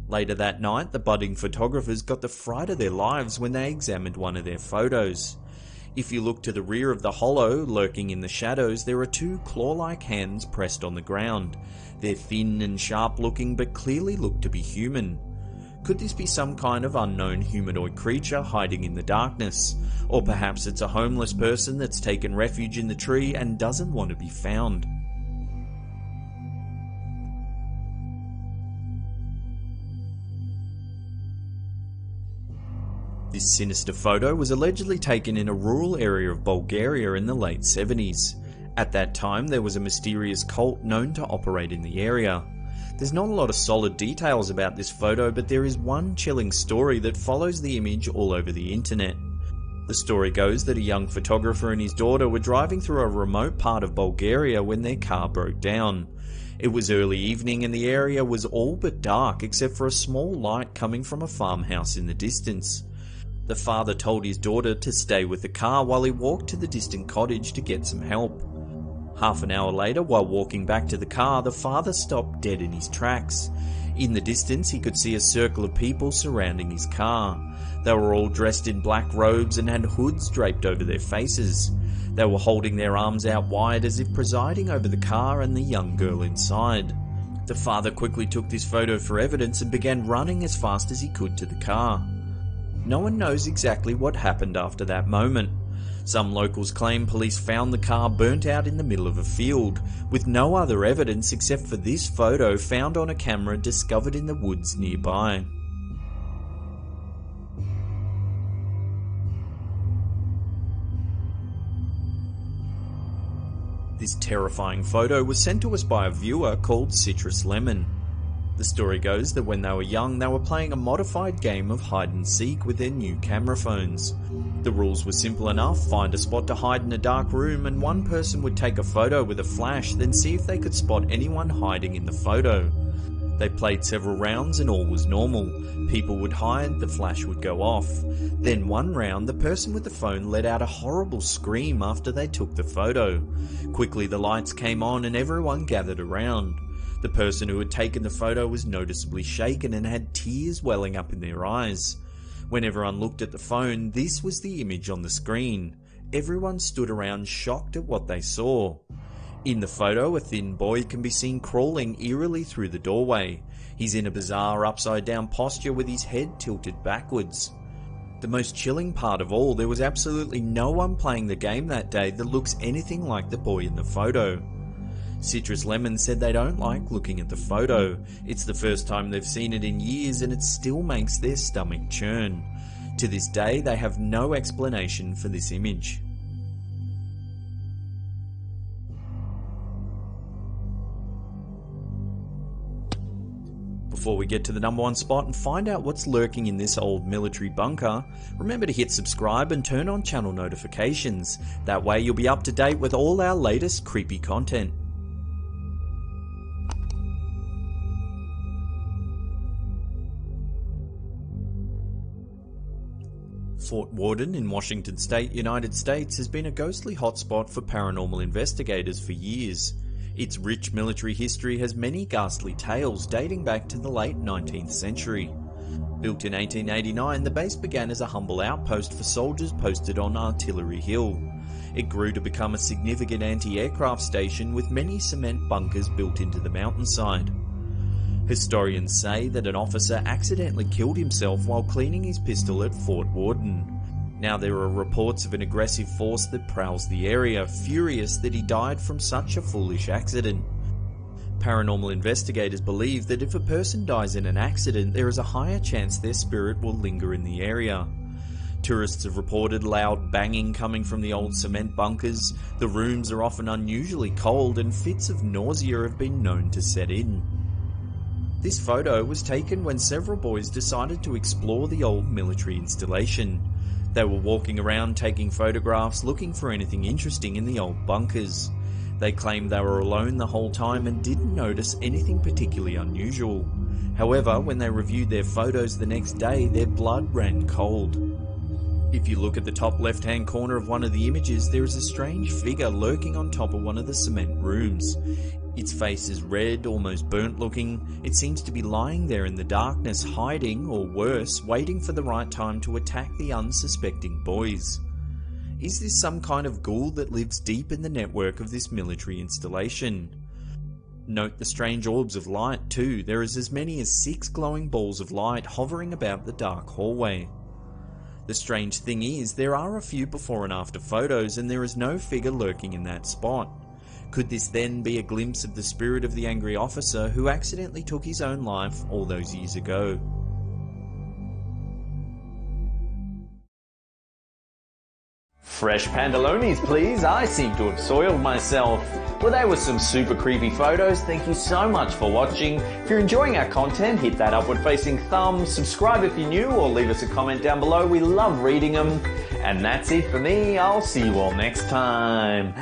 A: Later that night, the budding photographers got the fright of their lives when they examined one of their photos. If you look to the rear of the hollow, lurking in the shadows, there are two claw-like hands pressed on the ground. They're thin and sharp looking, but clearly look to be human. Could this be some kind of unknown humanoid creature hiding in the darkness? Or perhaps it's a homeless person that's taken refuge in the tree and doesn't want to be found. This sinister photo was allegedly taken in a rural area of Bulgaria in the late 70s. At that time, there was a mysterious cult known to operate in the area. There's not a lot of solid details about this photo, but there is one chilling story that follows the image all over the internet. The story goes that a young photographer and his daughter were driving through a remote part of Bulgaria when their car broke down. It was early evening and the area was all but dark except for a small light coming from a farmhouse in the distance. The father told his daughter to stay with the car while he walked to the distant cottage to get some help. Half an hour later, while walking back to the car, the father stopped dead in his tracks. In the distance, he could see a circle of people surrounding his car. They were all dressed in black robes and had hoods draped over their faces. They were holding their arms out wide as if presiding over the car and the young girl inside. The father quickly took this photo for evidence and began running as fast as he could to the car. No one knows exactly what happened after that moment. Some locals claim police found the car burnt out in the middle of a field, with no other evidence except for this photo found on a camera discovered in the woods nearby. This terrifying photo was sent to us by a viewer called Citrus Lemon. The story goes that when they were young, they were playing a modified game of hide and seek with their new camera phones. The rules were simple enough: find a spot to hide in a dark room and one person would take a photo with a flash, then see if they could spot anyone hiding in the photo. They played several rounds and all was normal. People would hide, the flash would go off. Then one round, the person with the phone let out a horrible scream after they took the photo. Quickly the lights came on and everyone gathered around. The person who had taken the photo was noticeably shaken and had tears welling up in their eyes. When everyone looked at the phone, this was the image on the screen. Everyone stood around shocked at what they saw. In the photo, a thin boy can be seen crawling eerily through the doorway. He's in a bizarre upside down posture with his head tilted backwards. The most chilling part of all, there was absolutely no one playing the game that day that looks anything like the boy in the photo. Citrus Lemon said they don't like looking at the photo. It's the first time they've seen it in years and it still makes their stomach churn. To this day, they have no explanation for this image. Before we get to the number one spot and find out what's lurking in this old military bunker, remember to hit subscribe and turn on channel notifications. That way you'll be up to date with all our latest creepy content. Fort Worden in Washington State, United States has been a ghostly hotspot for paranormal investigators for years. Its rich military history has many ghastly tales dating back to the late 19th century. Built in 1889, the base began as a humble outpost for soldiers posted on Artillery Hill. It grew to become a significant anti-aircraft station with many cement bunkers built into the mountainside. Historians say that an officer accidentally killed himself while cleaning his pistol at Fort Worden. Now there are reports of an aggressive force that prowls the area, furious that he died from such a foolish accident. Paranormal investigators believe that if a person dies in an accident, there is a higher chance their spirit will linger in the area. Tourists have reported loud banging coming from the old cement bunkers, the rooms are often unusually cold, and fits of nausea have been known to set in. This photo was taken when several boys decided to explore the old military installation. They were walking around taking photographs, looking for anything interesting in the old bunkers. They claimed they were alone the whole time and didn't notice anything particularly unusual. However, when they reviewed their photos the next day, their blood ran cold. If you look at the top left-hand corner of one of the images, there is a strange figure lurking on top of one of the cement rooms. Its face is red, almost burnt looking. It seems to be lying there in the darkness, hiding, or worse, waiting for the right time to attack the unsuspecting boys. Is this some kind of ghoul that lives deep in the network of this military installation? Note the strange orbs of light too. There is as many as 6 glowing balls of light hovering about the dark hallway. The strange thing is, there are a few before and after photos and there is no figure lurking in that spot. Could this then be a glimpse of the spirit of the angry officer who accidentally took his own life all those years ago?
E: Fresh pantalones, please. I seem to have soiled myself. Well, they were some super creepy photos. Thank you so much for watching. If you're enjoying our content, hit that upward facing thumb, subscribe if you're new, or leave us a comment down below. We love reading them. And that's it for me. I'll see you all next time.